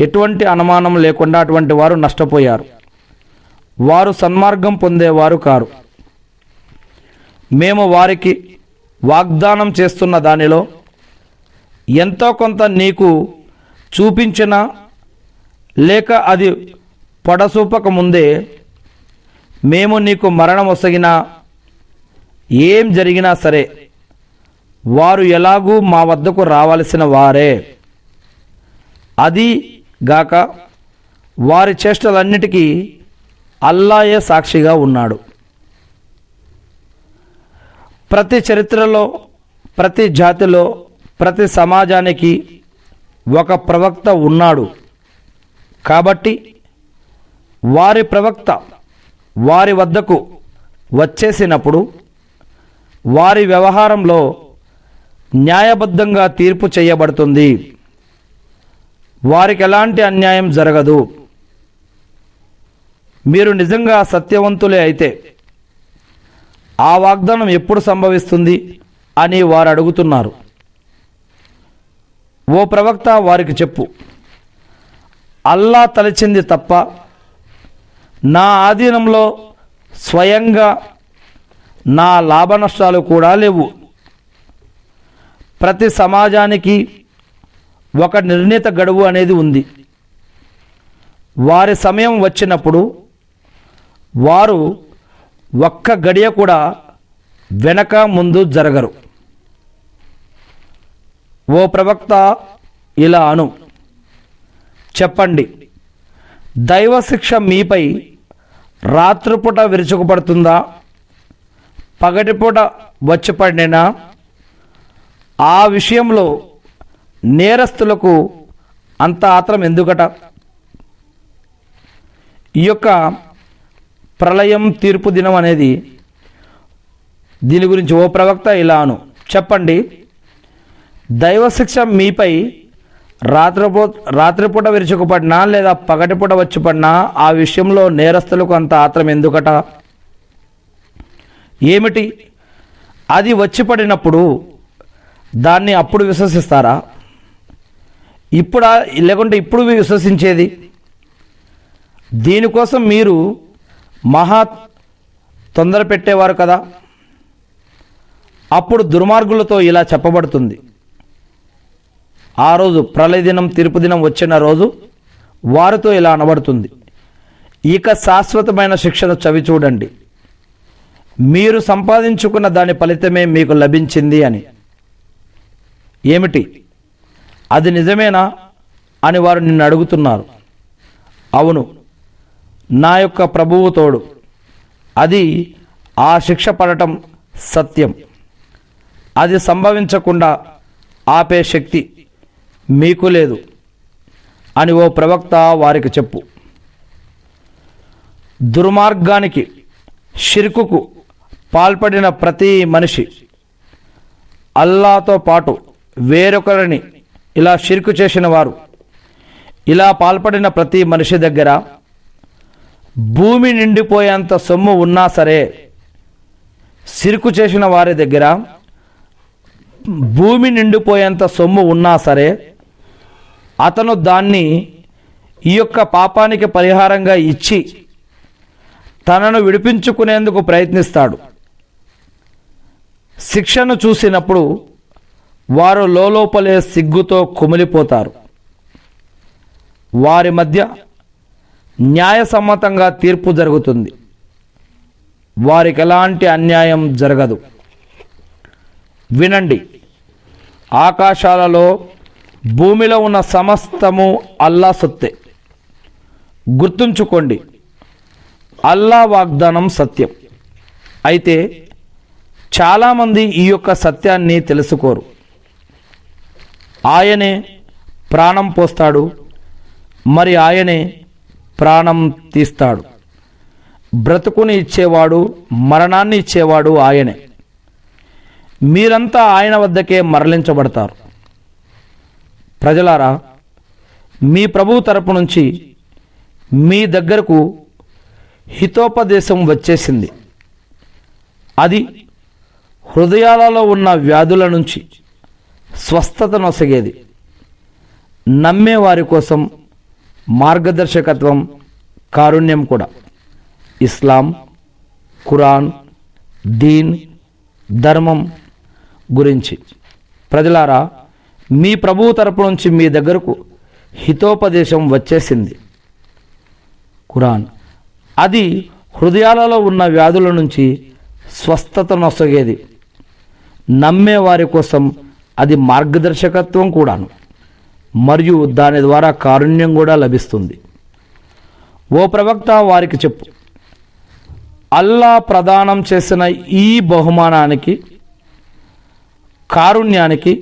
Speaker 1: ఎటువంటి అనుమానం లేకుండా అటువంటి వారు నష్టపోయారు. వారు సన్మార్గం పొందేవారు కారు. మేము వారికి వాగ్దానం చేస్తున్న దానిలో ఎంతో కొంత నీకు చూపించినా లేక అది పొడసూపక ముందే మేము నీకు మరణం వసగినా ఏం జరిగినా సరే వారు ఎలాగూ మా వద్దకు రావలసిన వారే. అది గాక వారి చేష్టలన్నిటికీ అల్లాయే సాక్షిగా ఉన్నాడు. ప్రతి చరిత్రలో, ప్రతి జాతిలో, ప్రతి సమాజానికి ఒక ప్రవక్త ఉన్నాడు. కాబట్టి వారి ప్రవక్త వారి వద్దకు వచ్చేసినప్పుడు వారి వ్యవహారంలో న్యాయబద్ధంగా తీర్పు చేయబడుతుంది. వారికి ఎలాంటి అన్యాయం జరగదు. మీరు నిజంగా సత్యవంతులే అయితే ఆ వాగ్దానం ఎప్పుడు సంభవిస్తుంది అని వారు అడుగుతున్నారు. ఓ ప్రవక్త, వారికి చెప్పు, అల్లా తలచింది తప్ప నా ఆధీనంలో స్వయంగా నా లాభ నష్టాలు కూడా లేవు. ప్రతి సమాజానికి ఒక నిర్ణీత గడువు అనేది ఉంది. వారి సమయం వచ్చినప్పుడు వారు ఒక్క గడియ కూడా వెనక ముందు జరగరు. ఓ ప్రవక్త, ఇలా అను, చెప్పండి, దైవశిక్ష మీపై రాత్రిపూట విరుచుకుపడుతుందా, పగటిపూట వచ్చి పడినా? ఆ విషయంలో నేరస్తులకు అంత ఆత్రం ఎందుకట? ఈ యొక్క ప్రళయం, తీర్పు దినం అనేది దీని గురించి ఓ ప్రవక్త ఇలా అను, చెప్పండి, దైవశిక్ష మీపై రాత్రిపూట విరుచుకుపడినా లేదా పగటిపూట వచ్చి పడినా ఆ విషయంలో నేరస్తులకు అంత ఆత్రం ఎందుకట? ఏమిటి? అది వచ్చి పడినప్పుడు దాన్ని అప్పుడు విశ్వసిస్తారా? లేకుంటే ఇప్పుడు విశ్వసించేది? దీనికోసం మీరు మహా తొందర పెట్టేవారు కదా. అప్పుడు దుర్మార్గులతో ఇలా చెప్పబడుతుంది, ఆ రోజు ప్రళయ దినం, తీర్పు దినం వచ్చిన రోజు వారితో ఇలా అనబడుతుంది, ఇక శాశ్వతమైన శిక్షను చవి చూడండి, మీరు సంపాదించుకున్న దాని ఫలితమే మీకు లభించింది అని. ఏమిటి? అది నిజమేనా అని వారు నిన్ను అడుగుతున్నారు. అవును, నా యొక్క ప్రభువు తోడు, అది ఆ శిక్ష పడటం సత్యం. అది సంభవించకుండా ఆపే శక్తి మీకు లేదు అని ఓ ప్రవక్త వారికి చెప్పు. దుర్మార్గానికి, షిర్కుకు పాల్పడిన ప్రతి మనిషి, అల్లాతో పాటు వేరొకరిని ఇలా షిర్కు చేసిన వారు, ఇలా పాల్పడిన ప్రతి మనిషి దగ్గర భూమి నిండిపోయేంత సొమ్ము ఉన్నా సరే, షిర్కు చేసిన వారి దగ్గర భూమి నిండిపోయేంత సొమ్ము ఉన్నా సరే, అతను దాన్ని ఈ యొక్క పాపానికి పరిహారంగా ఇచ్చి తనను విడిపించుకునేందుకు ప్రయత్నిస్తాడు. శిక్షను చూసినప్పుడు వారు లోపలే సిగ్గుతో కుమిలిపోతారు. వారి మధ్య న్యాయసమ్మతంగా తీర్పు జరుగుతుంది. వారికి ఎలాంటి అన్యాయం జరగదు. వినండి, ఆకాశాలలో భూమిలో ఉన్న సమస్తము అల్లా సొత్తే. గుర్తుంచుకోండి, అల్లా వాగ్దానం సత్యం. అయితే చాలామంది ఈ యొక్క సత్యాన్ని తెలుసుకోరు. ఆయనే ప్రాణం పోస్తాడు, మరి ఆయనే ప్రాణం తీస్తాడు. బ్రతుకుని ఇచ్చేవాడు, మరణాన్ని ఇచ్చేవాడు ఆయనే. మీరంతా ఆయన వద్దకే మరలించబడతారు. ప్రజలారా, మీ ప్రభువు తరపు నుంచి మీ దగ్గరకు హితోపదేశం వచ్చేసింది. అది హృదయాలలో ఉన్న వ్యాధుల నుంచి స్వస్థత నొసగేది. నమ్మే వారి కోసం మార్గదర్శకత్వం, కారుణ్యం కూడా. ఇస్లాం, ఖురాన్, దీన్, ధర్మం గురించి. ప్రజలారా, మీ ప్రభువు తరపు నుంచి మీ దగ్గరకు హితోపదేశం వచ్చేసింది, ఖురాన్. అది హృదయాలలో ఉన్న వ్యాధుల నుంచి స్వస్థత నొసగేది. నమ్మే వారి కోసం అది మార్గదర్శకత్వం కూడాను, మరియు దాని ద్వారా కారుణ్యం కూడా లభిస్తుంది. ఓ ప్రవక్త, వారికి చెప్పు, అల్లా ప్రదానం చేసిన ఈ బహుమానానికి, కారుణ్యానికి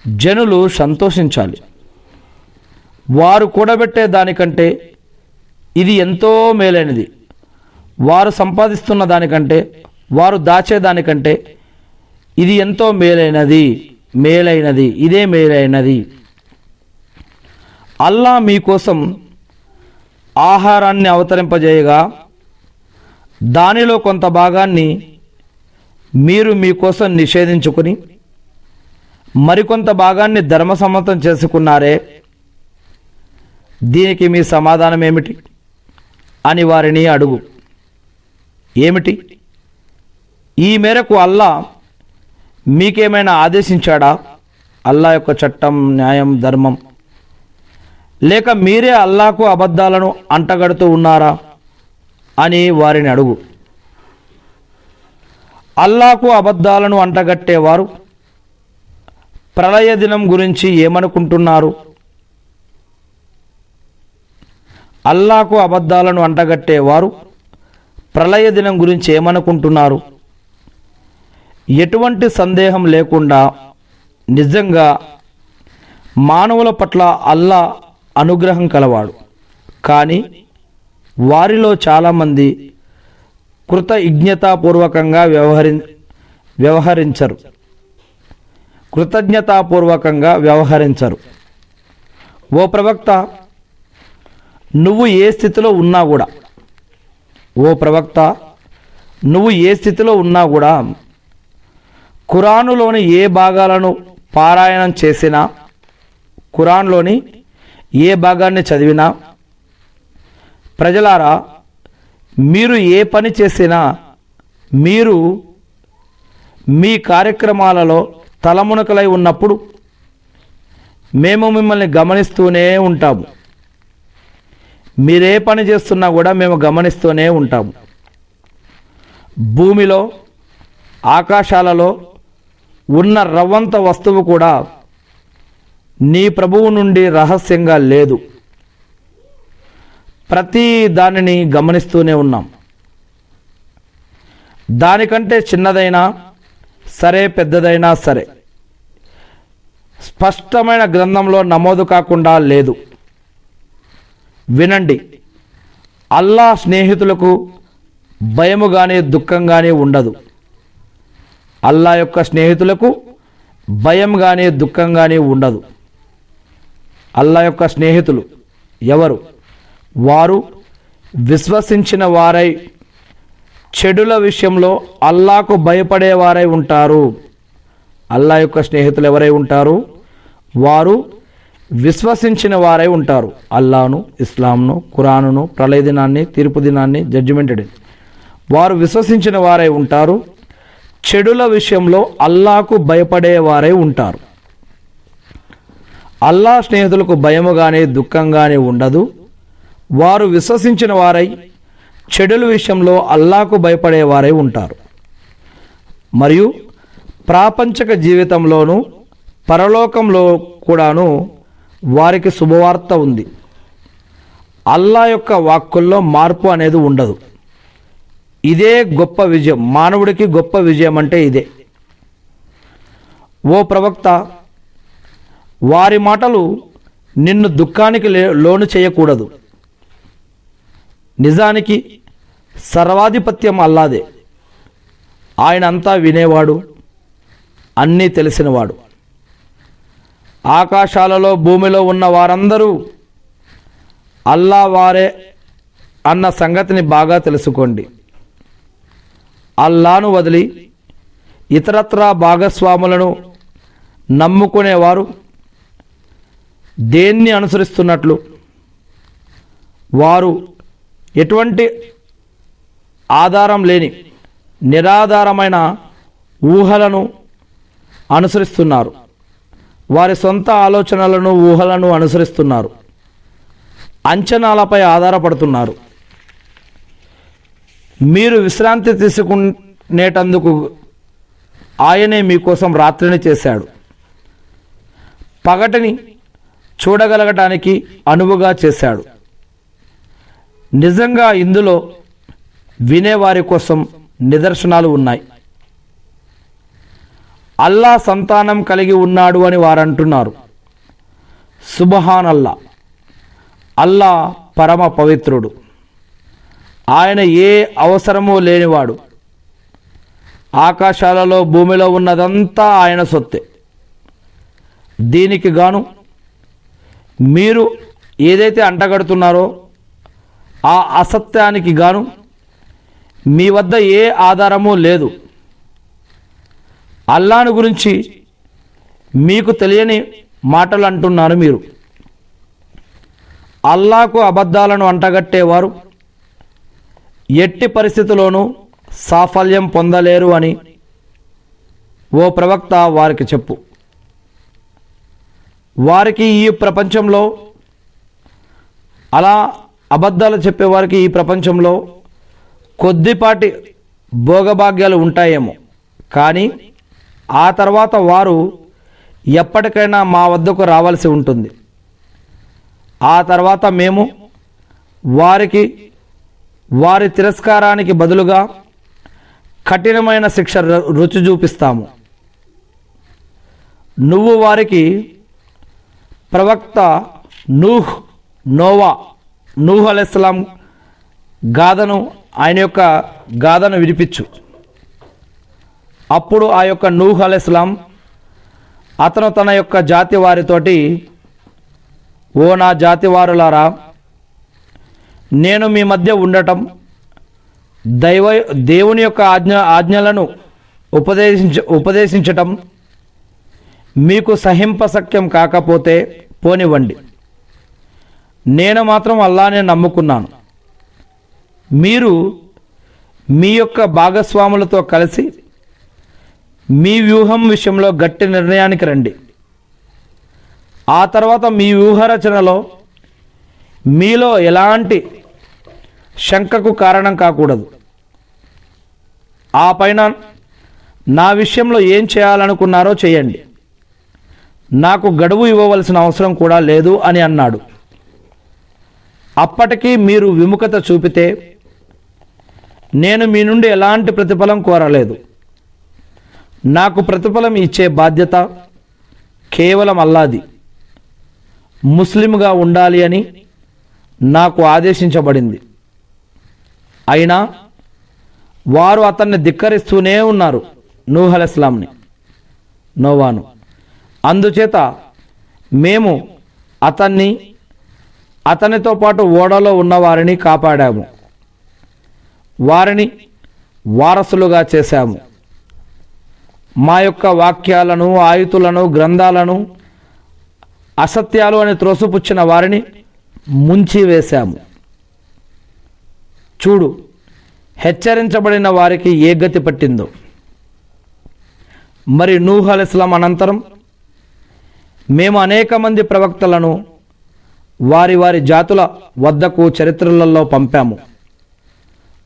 Speaker 1: జనులు సంతోషించాలి. వారు కూడబెట్టే దానికంటే ఇది ఎంతో మేలైనది. వారు సంపాదిస్తున్న దానికంటే, వారు దాచేదానికంటే ఇది ఎంతో మేలైనది, ఇదే మేలైనది. అల్లా మీకోసం ఆహారాన్ని అవతరింపజేయగా దానిలో కొంత భాగాన్ని మీరు మీకోసం నిషేధించుకుని మరికొంత భాగాన్ని ధర్మసమ్మతం చేసుకున్నారే, దీనికి మీ సమాధానం ఏమిటి అని వారిని అడుగు. ఏమిటి? ఈ మేరకు అల్లా మీకేమైనా ఆదేశించాడా? అల్లా యొక్క చట్టం, న్యాయం, ధర్మం, లేక మీరే అల్లాకు అబద్ధాలను అంటగడుతూ ఉన్నారా అని వారిని అడుగు. అల్లాకు అబద్ధాలను అంటగట్టేవారు ప్రళయ దినం గురించి ఏమనుకుంటున్నారు? అల్లాకు అబద్ధాలను అంటగట్టేవారు ప్రళయ దినం గురించి ఏమనుకుంటున్నారు? ఎటువంటి సందేహం లేకుండా నిజంగా మానవుల పట్ల అల్లా అనుగ్రహం కలవాడు. కానీ వారిలో చాలామంది కృతజ్ఞతాపూర్వకంగా వ్యవహరించరు. ఓ ప్రవక్త, నువ్వు ఏ స్థితిలో ఉన్నా కూడా ఖురానులోని ఏ భాగాలను పారాయణం చేసినా, ఖురాన్లోని ఏ భాగాన్ని చదివినా, ప్రజలారా, మీరు ఏ పని చేసినా మీరు మీ కార్యక్రమాలలో తలమునకలై ఉన్నప్పుడు మేము మిమ్మల్ని గమనిస్తూనే ఉంటాము. మీరే పని చేస్తున్నా కూడా మేము గమనిస్తూనే ఉంటాము. భూమిలో, ఆకాశాలలో ఉన్న రవ్వంత వస్తువు కూడా నీ ప్రభువు నుండి రహస్యంగా లేదు. ప్రతి దానిని గమనిస్తూనే ఉన్నాం. దానికంటే చిన్నదైనా సరే, పెద్దదైనా సరే, స్పష్టమైన గ్రంథంలో నమోదు కాకుండా లేదు. వినండి, అల్లా స్నేహితులకు భయము కానీ దుఃఖం కానీ ఉండదు. అల్లా యొక్క స్నేహితులకు భయం కానీ దుఃఖం కానీ ఉండదు. అల్లా యొక్క స్నేహితులు ఎవరు? వారు విశ్వసించిన వారై చెడుల విషయంలో అల్లాకు భయపడేవారై ఉంటారు. అల్లా యొక్క స్నేహితులు ఎవరై ఉంటారు? వారు విశ్వసించిన వారై ఉంటారు. అల్లాను, ఇస్లాంను, ఖురానును, ప్రళయ దినాన్ని, తీర్పు దినాన్ని, జడ్జిమెంట్ డే. వారు విశ్వసించిన వారై ఉంటారు. చెడుల విషయంలో అల్లాకు భయపడేవారై ఉంటారు. అల్లా స్నేహితులకు భయము కానీ దుఃఖం కానీ ఉండదు. వారు విశ్వసించిన వారై చెడుల విషయంలో అల్లాకు భయపడేవారై ఉంటారు. మరియు ప్రాపంచిక జీవితంలోనూ పరలోకంలో కూడాను వారికి శుభవార్త ఉంది. అల్లా యొక్క వాక్కుల్లో మార్పు అనేది ఉండదు. ఇదే గొప్ప విజయం. మానవుడికి గొప్ప విజయం అంటే ఇదే. ఓ ప్రవక్త, వారి మాటలు నిన్ను దుఃఖానికి లోను చేయకూడదు. నిజానికి సర్వాధిపత్యం అల్లాదే. ఆయన అంతా వినేవాడు, అన్నీ తెలిసినవాడు. ఆకాశాలలో భూమిలో ఉన్న వారందరూ అల్లా వారే అన్న సంగతిని బాగా తెలుసుకోండి. అల్లాను వదిలి ఇతరత్రా భాగస్వాములను నమ్ముకునేవారు దేన్ని అనుసరిస్తున్నట్లు? వారు ఎటువంటి ఆధారం లేని నిరాధారమైన ఊహలను అనుసరిస్తున్నారు. వారి సొంత ఆలోచనలను, ఊహలను అనుసరిస్తున్నారు. అంచనాలపై ఆధారపడుతున్నారు. మీరు విశ్రాంతి తీసుకునేటందుకు ఆయనే మీకోసం రాత్రిని చేశాడు. పగటిని చూడగలగటానికి అనువుగా చేశాడు. నిజంగా ఇందులో వినేవారి కోసం నిదర్శనాలు ఉన్నాయి. అల్లా సంతానం కలిగి ఉన్నాడు అని వారంటున్నారు. సుబ్హానల్లా, అల్లా పరమ పవిత్రుడు. ఆయన ఏ అవసరమూ లేనివాడు. ఆకాశాలలో భూమిలో ఉన్నదంతా ఆయన సొత్తే. దీనికి గాను మీరు ఏదైతే అంటగడుతున్నారో ఆ అసత్యానికి గాను మీ వద్ద ఏ ఆధారమూ లేదు. అల్లాను గురించి మీకు తెలియని మాటలు అంటున్నారు మీరు. అల్లాకు అబద్ధాలను అంటగట్టేవారు ఎట్టి పరిస్థితుల్లోనూ సాఫల్యం పొందలేరు అని ఓ ప్రవక్త వారికి చెప్పు. వారికి ఈ ప్రపంచంలో అలా అబద్ధాలు చెప్పేవారికి ఈ ప్రపంచంలో కొద్దిపాటి భోగభాగ్యాలు ఉంటాయేమో, కానీ ఆ తర్వాత వారు ఎప్పటికైనా మా వద్దకు రావాల్సి ఉంటుంది. ఆ తర్వాత మేము వారికి వారి తిరస్కారానికి బదులుగా కఠినమైన శిక్ష రుచి చూపిస్తాము. నువ్వు వారికి ప్రవక్త నూహ్ అలైహిస్సలాం ఆయన యొక్క గాథను వినిపించు. అప్పుడు ఆ యొక్క నూహ్ అలైహిస్సలాం అతను తన యొక్క జాతి వారితోటి, ఓ నా జాతి వారులారా, నేను మీ మధ్య ఉండటం, దేవుని యొక్క ఆజ్ఞలను ఉపదేశించటం మీకు సహింపశక్యం కాకపోతే పోనివ్వండి. నేను మాత్రం అల్లానే నమ్ముకున్నాను. మీరు మీ యొక్క భాగస్వాములతో కలిసి మీ వ్యూహం విషయంలో గట్టి నిర్ణయానికి రండి. ఆ తర్వాత మీ వ్యూహరచనలో మీలో ఎలాంటి శంకకు కారణం కాకూడదు. ఆ పైన నా విషయంలో ఏం చేయాలనుకున్నారో చేయండి. నాకు గడువు ఇవ్వవలసిన అవసరం కూడా లేదు అని అన్నాడు. అప్పటికీ మీరు విముఖత చూపితే నేను మీ నుండి ఎలాంటి ప్రతిఫలం కోరలేదు. నాకు ప్రతిఫలం ఇచ్చే బాధ్యత కేవలం అల్లాది. ముస్లింగా ఉండాలి అని నాకు ఆదేశించబడింది. అయినా వారు అతన్ని ధిక్కరిస్తూనే ఉన్నారు, నూహ్ అలైహిస్సలాంని, నోవాను. అందుచేత మేము అతనితో పాటు ఓడలో ఉన్నవారిని కాపాడాము, వారిని వారసులుగా చేశాము. మా యొక్క వాక్యాలను, ఆయుతులను, గ్రంథాలను అసత్యాలు అని త్రోసిపుచ్చిన వారిని ముంచివేశాము. చూడు, హెచ్చరించబడిన వారికి ఏ గతి పట్టిందో. మరి నూహ్ అలైహిస్సలాం అనంతరం మేము అనేక మంది ప్రవక్తలను వారి వారి జాతుల వద్దకు చరిత్రలలో పంపాము.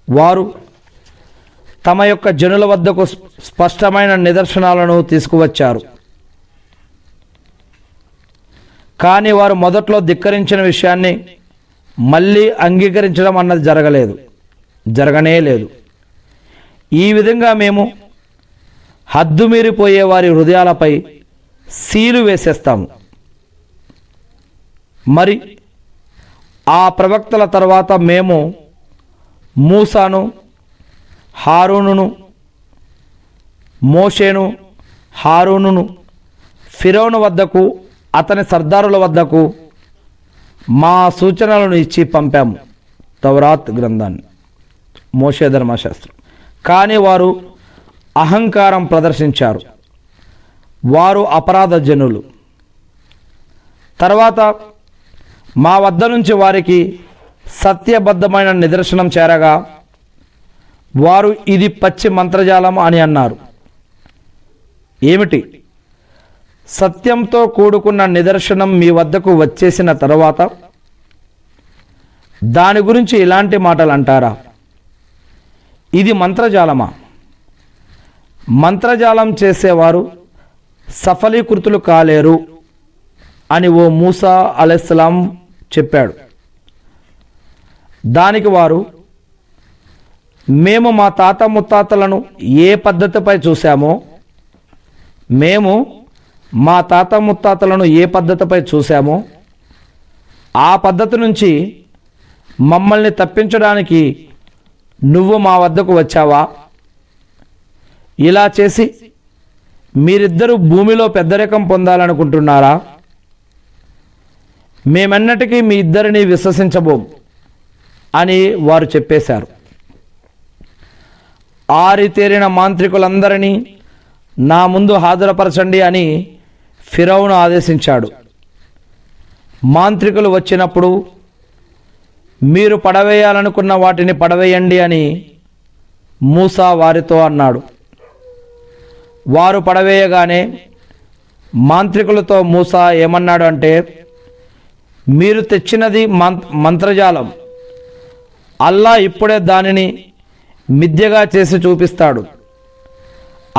Speaker 1: వారు తమ యొక్క జనుల వద్దకు స్పష్టమైన నిదర్శనాలను తీసుకువచ్చారు. కానీ వారు మొదట్లో ధిక్కరించిన విషయాన్ని మళ్ళీ అంగీకరించడం అన్నది జరగనే లేదు. ఈ విధంగా మేము హద్దుమీరిపోయే వారి హృదయాలపై సీలు వేసేస్తాము. మరి ఆ ప్రవక్తల తర్వాత మేము మూసాను, హారూనును, మోషేను, హారూనును ఫిరౌను వద్దకు, అతని సర్దారుల వద్దకు మా సూచనలను ఇచ్చి పంపాము, తౌరాత్ గ్రంథాన్ని, మోషే ధర్మశాస్త్రం. కానీ వారు అహంకారం ప్రదర్శించారు. వారు అపరాధ జనులు. తర్వాత మా వద్ద నుంచి వారికి సత్యబద్ధమైన నిదర్శనం చేరగా వారు ఇది పచ్చి మంత్రజాలం అని అన్నారు. ఏమిటి? సత్యంతో కూడుకున్న నిదర్శనం మీ వద్దకు వచ్చేసిన తర్వాత దాని గురించి ఇలాంటి మాటలు అంటారా? ఇది మంత్రజాలమా? మంత్రజాలం చేసేవారు సఫలీకృతులు కాలేరు అని ఓ మూసా అలైహిస్సలాం చెప్పాడు. దానికి వారు, మేము మా తాత ముత్తాతలను ఏ పద్ధతిపై చూసామో ఆ పద్ధతి నుంచి మమ్మల్ని తప్పించడానికి నువ్వు మా వద్దకు వచ్చావా? ఇలా చేసి మీరిద్దరూ భూమిలో పెద్దరికం పొందాలనుకుంటున్నారా? మేమెన్నటికీ మీ ఇద్దరిని విశ్వసించబోం అని వారు చెప్పేశారు. ఆరితేరిన మాంత్రికులందరినీ నా ముందు హాజరుపరచండి అని ఫిరౌను ఆదేశించాడు. మాంత్రికులు వచ్చినప్పుడు మీరు పడవేయాలనుకున్న వాటిని పడవేయండి అని మూసా వారితో అన్నాడు. వారు పడవేయగానే మాంత్రికులతో మూసా ఏమన్నాడు అంటే, మీరు తెచ్చినది మంత్రజాలం. అల్లా ఇప్పుడే దానిని మిథ్యగా చేసి చూపిస్తాడు.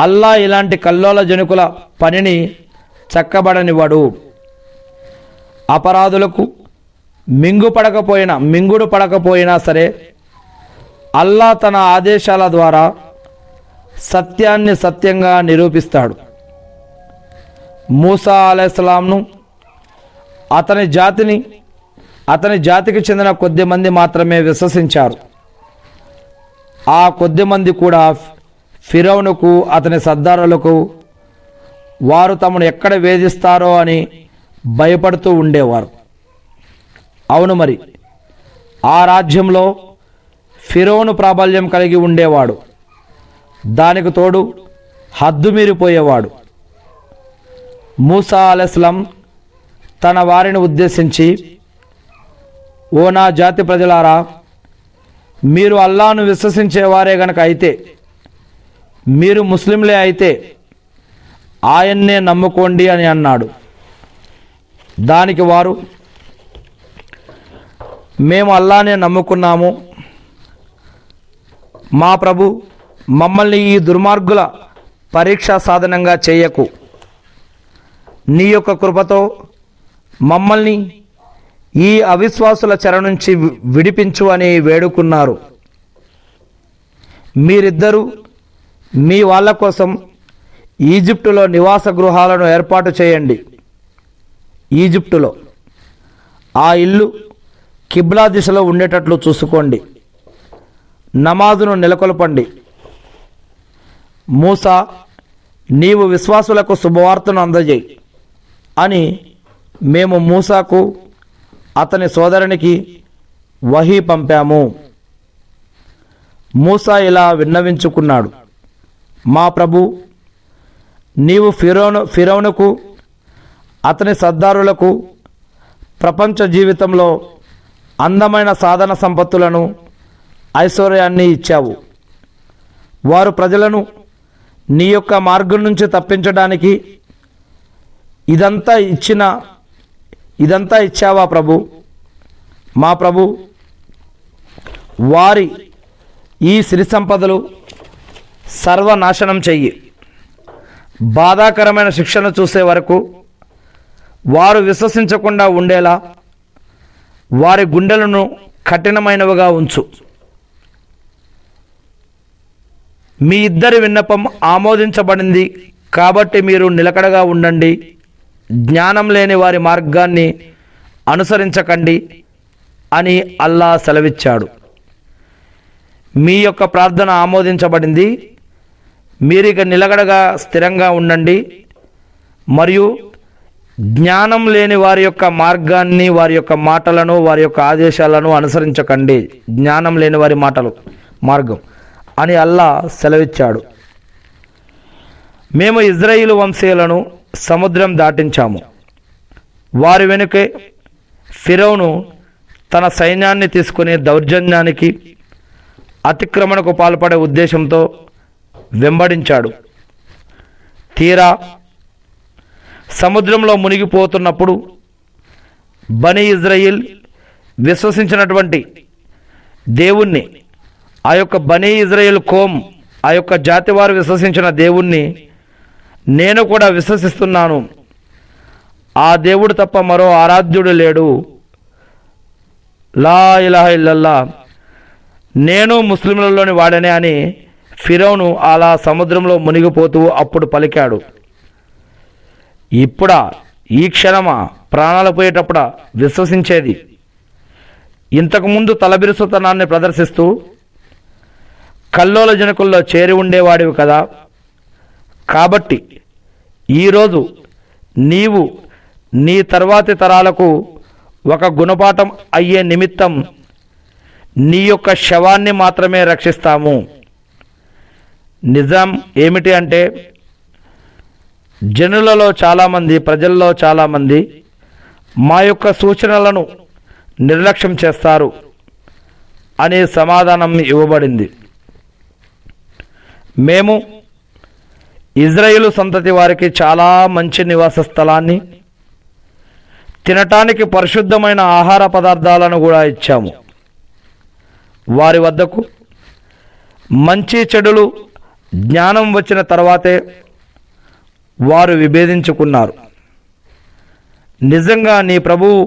Speaker 1: అల్లా ఇలాంటి కల్లోల జనుకుల పనిని చక్కబడనివ్వడు. అపరాధులకు మింగుడు పడకపోయినా సరే అల్లా తన ఆదేశాల ద్వారా సత్యాన్ని సత్యంగా నిరూపిస్తాడు. మూసా అలైహిస్సలాంను అతని జాతికి చెందిన కొద్ది మంది మాత్రమే విశ్వసించారు. ఆ కొద్ది మంది కూడా ఫిరౌనుకు, అతని సర్దారులకు వారు తమను ఎక్కడ వేధిస్తారో అని భయపడుతూ ఉండేవారు. అవును, మరి ఆ రాజ్యంలో ఫిరౌను ప్రాబల్యం కలిగి ఉండేవాడు. దానికి తోడు హద్దుమీరిపోయేవాడు. మూసా అలైహిస్సలాం తన వారిని ఉద్దేశించి, ఓ నా జాతి ప్రజలారా, మీరు అల్లాను విశ్వసించేవారే గనక అయితే, మీరు ముస్లింలే అయితే ఆయన్నే నమ్ముకోండి అని అన్నాడు. దానికి వారు, మేము అల్లానే నమ్ముకున్నాము. మా ప్రభు, మమ్మల్ని ఈ దుర్మార్గుల పరీక్షా సాధనంగా చేయకు. నీ యొక్క కృపతో మమ్మల్ని ఈ అవిశ్వాసుల చెర నుంచి విడిపించు అని వేడుకున్నారు. మీరిద్దరూ మీ వాళ్ళ కోసం ఈజిప్టులో నివాస గృహాలను ఏర్పాటు చేయండి. ఈజిప్టులో ఆ ఇల్లు కిబ్లా దిశలో ఉండేటట్లు చూసుకోండి. నమాజును నెలకొల్పండి. మూసా, నీవు విశ్వాసులకు శుభవార్తను అందజేయి అని మేము మూసాకు, అతని సోదరునికి వహీ పంపాము. మూసా ఇలా విన్నవించుకున్నాడు, మా ప్రభు, నీవు ఫిరౌనుకు, అతని సర్దారులకు ప్రపంచ జీవితంలో అందమైన సాధన సంపత్తులను, ఐశ్వర్యాన్ని ఇచ్చావు. వారు ప్రజలను నీ యొక్క మార్గం నుంచి తప్పించడానికి ఇదంతా ఇచ్చావా ప్రభు? మా ప్రభు, వారి ఈ సిరి సంపదలు సర్వనాశనం చెయ్యి. బాధాకరమైన శిక్షను చూసే వరకు వారు విశ్వసించకుండా ఉండేలా వారి గుండెలను కఠినమైనవిగా ఉంచు. మీ ఇద్దరి విన్నపం ఆమోదించబడింది కాబట్టి మీరు నిలకడగా ఉండండి. జ్ఞానం లేని వారి మార్గాన్ని అనుసరించకండి అని అల్లా సెలవిచ్చాడు. మీ యొక్క ప్రార్థన ఆమోదించబడింది. మీరిక నిలకడగా స్థిరంగా ఉండండి మరియు జ్ఞానం లేని వారి యొక్క మార్గాన్ని, వారి యొక్క మాటలను, వారి యొక్క ఆదేశాలను అనుసరించకండి. జ్ఞానం లేని వారి మార్గం అని అల్లా సెలవిచ్చాడు. మేము ఇజ్రాయిలు వంశీయులను సముద్రం దాటించాము. వారి వెనుకే ఫిరౌను తన సైన్యాన్ని తీసుకుని దౌర్జన్యానికి, అతిక్రమణకు పాల్పడే ఉద్దేశంతో వెంబడించాడు. తీరా సముద్రంలో మునిగిపోతున్నప్పుడు బనీ ఇజ్రాయిల్ విశ్వసించినటువంటి దేవుణ్ణి, ఆ యొక్క బనీ ఇజ్రాయిల్ కోమ్, ఆ యొక్క జాతి వారు విశ్వసించిన దేవుణ్ణి నేను కూడా విశ్వసిస్తున్నాను, ఆ దేవుడు తప్ప మరో ఆరాధ్యుడు లేడు, లా ఇలాహ ఇల్లల్లా, నేను ముస్లింలలోని వాడనే అని ఫిరౌను అలా సముద్రంలో మునిగిపోతూ అప్పుడు పలికాడు. ఇప్పుడా, ఈ క్షణమా ప్రాణాలు పోయేటప్పుడా విశ్వసించేది? ఇంతకుముందు తలబిరుసుతనాన్ని ప్రదర్శిస్తూ కల్లోల జనకుల్లో చేరి ఉండేవాడివి కదా. కాబట్టి ఈరోజు నీవు నీ తర్వాతి తరాలకు ఒక గుణపాఠం అయ్యే నిమిత్తం నీ యొక్క శవాన్ని మాత్రమే రక్షిస్తాము. నిజం ఏమిటి అంటే, జనులలో చాలామంది, ప్రజల్లో చాలామంది మా యొక్క సూచనలను నిర్లక్ష్యం చేస్తారు అనే సమాధానం ఇవ్వబడింది. మేము ఇజ్రాయేలు సంతతి వారికి చాలా మంచి నివాస స్థలాన్ని, తినటానికి పరిశుద్ధమైన ఆహార పదార్థాలను కూడా ఇచ్చాము. వారి వద్దకు మంచి చెడులు జ్ఞానం వచ్చిన తర్వాతే వారు విభేదించుకున్నారు. నిజంగా నీ ప్రభువు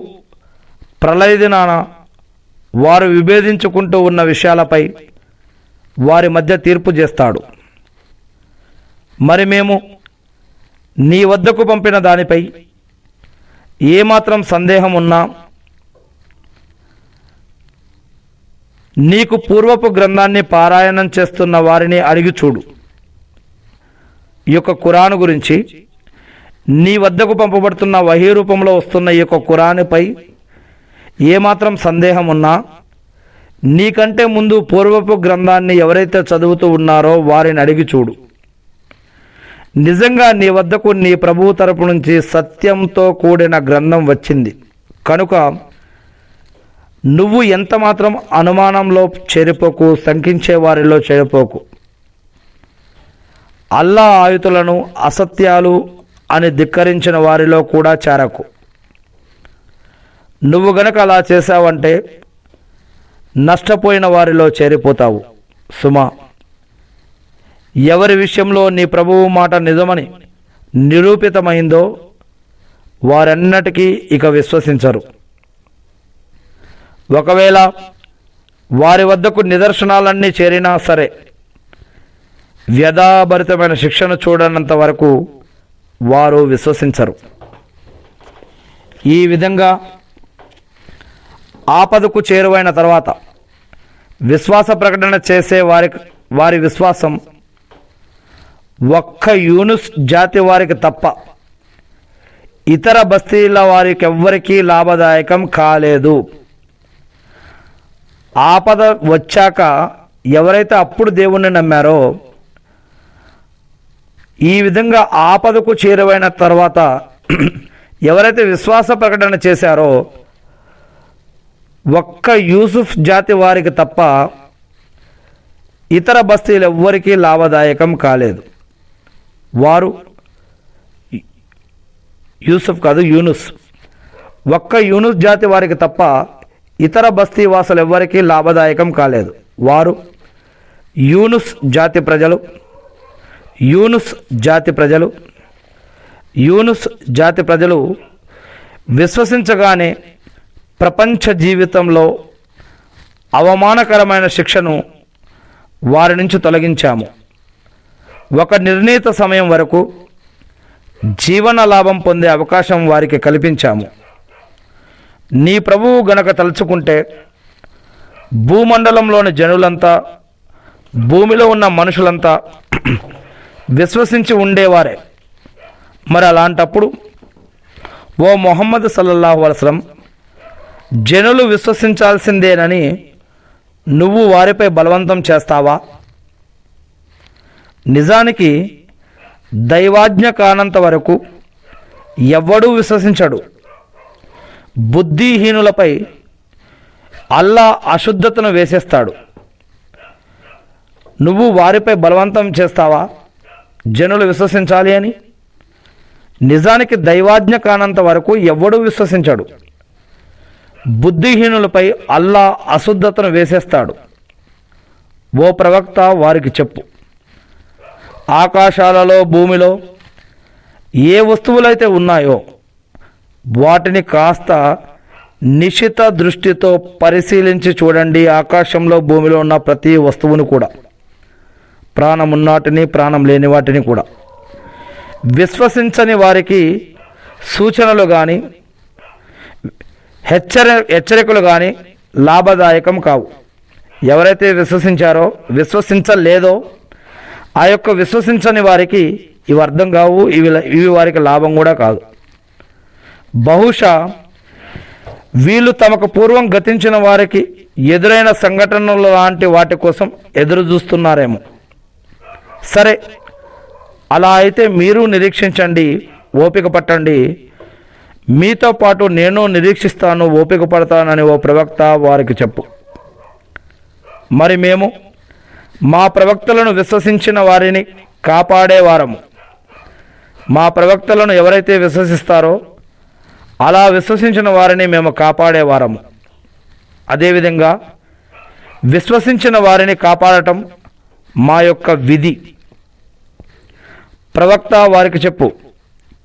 Speaker 1: ప్రళయ దినాన వారు విభేదించుకుంటూ ఉన్న విషయాలపై వారి మధ్య తీర్పు చేస్తాడు. మరి మేము నీ వద్దకు పంపిన దానిపై ఏమాత్రం సందేహం ఉన్నా నీకు పూర్వపు గ్రంథాన్ని పారాయణం చేస్తున్న వారిని అడిగి చూడు. ఈ యొక్క ఖురాను గురించి, నీ వద్దకు పంపబడుతున్న వహీ రూపంలో వస్తున్న ఈ యొక్క ఖురానుపై ఏమాత్రం సందేహం ఉన్నా నీకంటే ముందు పూర్వపు గ్రంథాన్ని ఎవరైతే చదువుతూ ఉన్నారో వారిని అడిగి చూడు. నిజంగా నీ వద్దకు నీ ప్రభువు తరపు నుంచి సత్యంతో కూడిన గ్రంథం వచ్చింది కనుక నువ్వు ఎంత మాత్రం అనుమానంలో చేరిపోకు, శంకించే వారిలో చేరిపోకు. అల్లా ఆయుతులను అసత్యాలు అని ధిక్కరించిన వారిలో కూడా చేరకు. నువ్వు గనక అలా చేశావంటే నష్టపోయిన వారిలో చేరిపోతావు. సుమా, ఎవరి విషయంలో నీ ప్రభువు మాట నిజమని నిరూపితమైందో వారన్నటికీ ఇక విశ్వసించరు. ఒకవేళ వారి వద్దకు నిదర్శనాలన్నీ చేరినా సరే వ్యధాభరితమైన శిక్షను చూడనంత వరకు వారు విశ్వసించరు. ఈ విధంగా ఆపదకు చేరువైన తర్వాత విశ్వాస ప్రకటన చేసే వారి విశ్వాసం ఒక్క యూనుస్ జాతి వారికి తప్ప ఇతర బస్తీల వారికెవ్వరికీ లాభదాయకం కాలేదు. ఆపద వచ్చాక ఎవరైతే అప్పుడు దేవుణ్ణి నమ్మారో, ఈ విధంగా ఆపదకు చేరువైన తర్వాత ఎవరైతే విశ్వాస ప్రకటన చేశారో ఒక్క యూసుఫ్ జాతి వారికి తప్ప ఇతర బస్తీలు ఎవ్వరికీ లాభదాయకం కాలేదు. వారు యూసుఫ్ కాదు, యూనుస్. ఒక్క యూనుస్ జాతి వారికి తప్ప ఇతర బస్తీ వాసులు ఎవ్వరికీ లాభదాయకం కాలేదు. వారు యూనుస్ జాతి ప్రజలు. యూనుస్ జాతి ప్రజలు విశ్వసించగానే ప్రపంచ జీవితంలో అవమానకరమైన శిక్షను వారి నుంచి తొలగించాము. ఒక నిర్ణీత సమయం వరకు జీవన లాభం పొందే అవకాశం వారికి కల్పించాము. నీ ప్రభువు గనక తలుచుకుంటే భూమండలంలోని జనులంతా, భూమిలో ఉన్న మనుషులంతా విశ్వసించి ఉండేవారే. మరి అలాంటప్పుడు ఓ ముహమ్మద్ సల్లల్లాహు అలైహి వసల్లం, జనులు విశ్వసించాల్సిందేనని నువ్వు వారిపై బలవంతం చేస్తావా? నిజానికి దైవాజ్ఞ కానంత వరకు ఎవ్వడూ విశ్వసించడు. బుద్ధిహీనులపై అల్లా అశుద్ధతను వేసేస్తాడు. నువ్వు వారిపై బలవంతం చేస్తావా జనులు విశ్వసించాలి అని? నిజానికి దైవాజ్ఞ కానంత వరకు ఎవ్వడూ విశ్వసించడు. బుద్ధిహీనులపై అల్లా అశుద్ధతను వేసేస్తాడు. ఓ ప్రవక్త, వారికి చెప్పు, ఆకాశాలలో భూమిలో ఏ వస్తువులైతే ఉన్నాయో వాటిని కాస్త నిశిత దృష్టితో పరిశీలించి చూడండి. ఆకాశంలో భూమిలో ఉన్న ప్రతి వస్తువును కూడా, ప్రాణం ఉన్నవాటిని ప్రాణం లేని వాటిని కూడా. విశ్వసించని వారికి సూచనలు కానీ హెచ్చరికలు కానీ లాభదాయకం కావు. ఎవరైతే విశ్వసించలేదో ఆ యొక్క విశ్వసించని వారికి ఇవి అర్థం కావు, ఇవి వారికి లాభం కూడా కాదు. బహుశా వీళ్ళు తమకు పూర్వం గతించిన వారికి ఎదురైన సంఘటనల లాంటి వాటి కోసం ఎదురు చూస్తున్నారేమో. సరే, అలా అయితే మీరు నిరీక్షించండి, ఓపిక పట్టండి. మీతో పాటు నేను నిరీక్షిస్తాను, ఓపిక పడతానని ఓ ప్రవక్త వారికి చెప్పు. మరి మేము మా ప్రవక్తలను విశ్వసించిన వారిని కాపాడేవారము. మా ప్రవక్తలను ఎవరైతే విశ్వసిస్తారో అలా విశ్వసించిన వారిని మేము కాపాడేవారము. అదేవిధంగా విశ్వసించిన వారిని కాపాడటం మా యొక్క విధి. ప్రవక్త వారికి చెప్పు,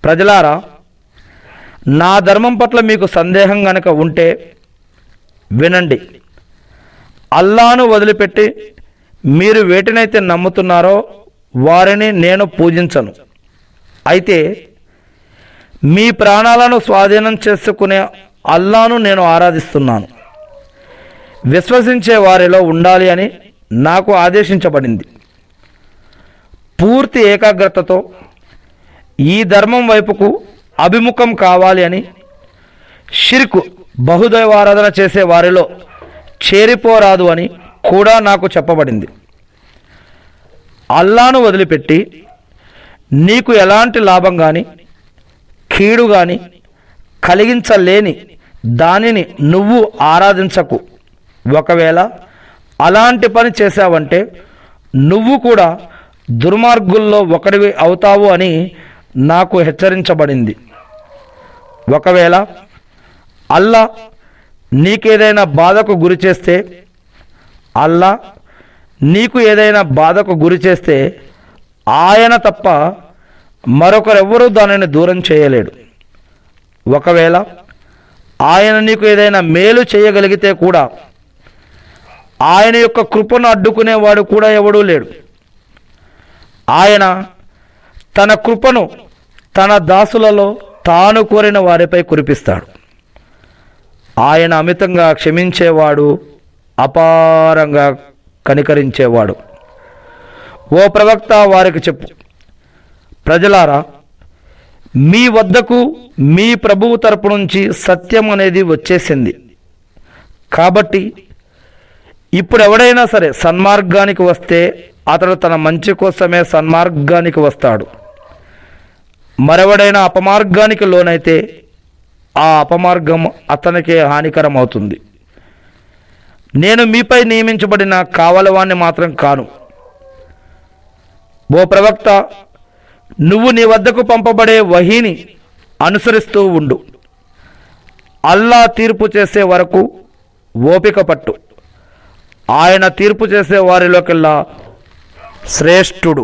Speaker 1: ప్రజలారా, నా ధర్మం పట్ల మీకు సందేహం గనక ఉంటే వినండి. అల్లాను వదిలిపెట్టి మీరు వేటినైతే నమ్ముతున్నారో వారిని నేను పూజించను. అయితే మీ ప్రాణాలను స్వాధీనం చేసుకునే అల్లాను నేను ఆరాధిస్తున్నాను. విశ్వసించే వారిలో ఉండాలి అని నాకు ఆదేశించబడింది. పూర్తి ఏకాగ్రతతో ఈ ధర్మం వైపుకు అభిముఖం కావాలి అని, షిర్కు బహుదైవారాధన చేసే వారిలో చేరిపోరాదు అని కూడా నాకు చెప్పబడింది. అల్లాను వదిలిపెట్టి నీకు ఎలాంటి లాభం కానీ కీడు కానీ కలిగించలేని దానిని నువ్వు ఆరాధించకు. ఒకవేళ అలాంటి పని చేశావంటే నువ్వు కూడా దుర్మార్గుల్లో ఒకడివి అవుతావు అని నాకు హెచ్చరించబడింది. ఒకవేళ అల్లా నీకేదైనా బాధకు గురి చేస్తే ఆయన తప్ప మరొకరెవ్వరూ దానిని దూరం చేయలేడు. ఒకవేళ ఆయన నీకు ఏదైనా మేలు చేయగలిగితే కూడా ఆయన యొక్క కృపను అడ్డుకునేవాడు కూడా ఎవడూ లేడు. ఆయన తన కృపను తన దాసులలో తాను కోరిన వారిపై కురిపిస్తాడు. ఆయన అమితంగా క్షమించేవాడు, అపారంగా కనికరించేవాడు. ఓ ప్రవక్త వారికి చెప్పు, ప్రజలారా, మీ వద్దకు మీ ప్రభువు తరపు నుంచి సత్యం అనేది వచ్చేసింది. కాబట్టి ఇప్పుడు ఎవడైనా సరే సన్మార్గానికి వస్తే అతడు తన మంచి కోసమే సన్మార్గానికి వస్తాడు. మరెవడైనా అపమార్గానికి లోనైతే ఆ అపమార్గం అతనికే హానికరం అవుతుంది. నేను మీపై నియమించబడిన కావలవాణ్ణి మాత్రం కాను. ఓ ప్రవక్త, నువ్వు నీ వద్దకు పంపబడే వహీని అనుసరిస్తూ ఉండు. అల్లా తీర్పు చేసే వరకు ఓపిక పట్టు. ఆయన తీర్పు చేసే వారిలోకెల్లా శ్రేష్ఠుడు.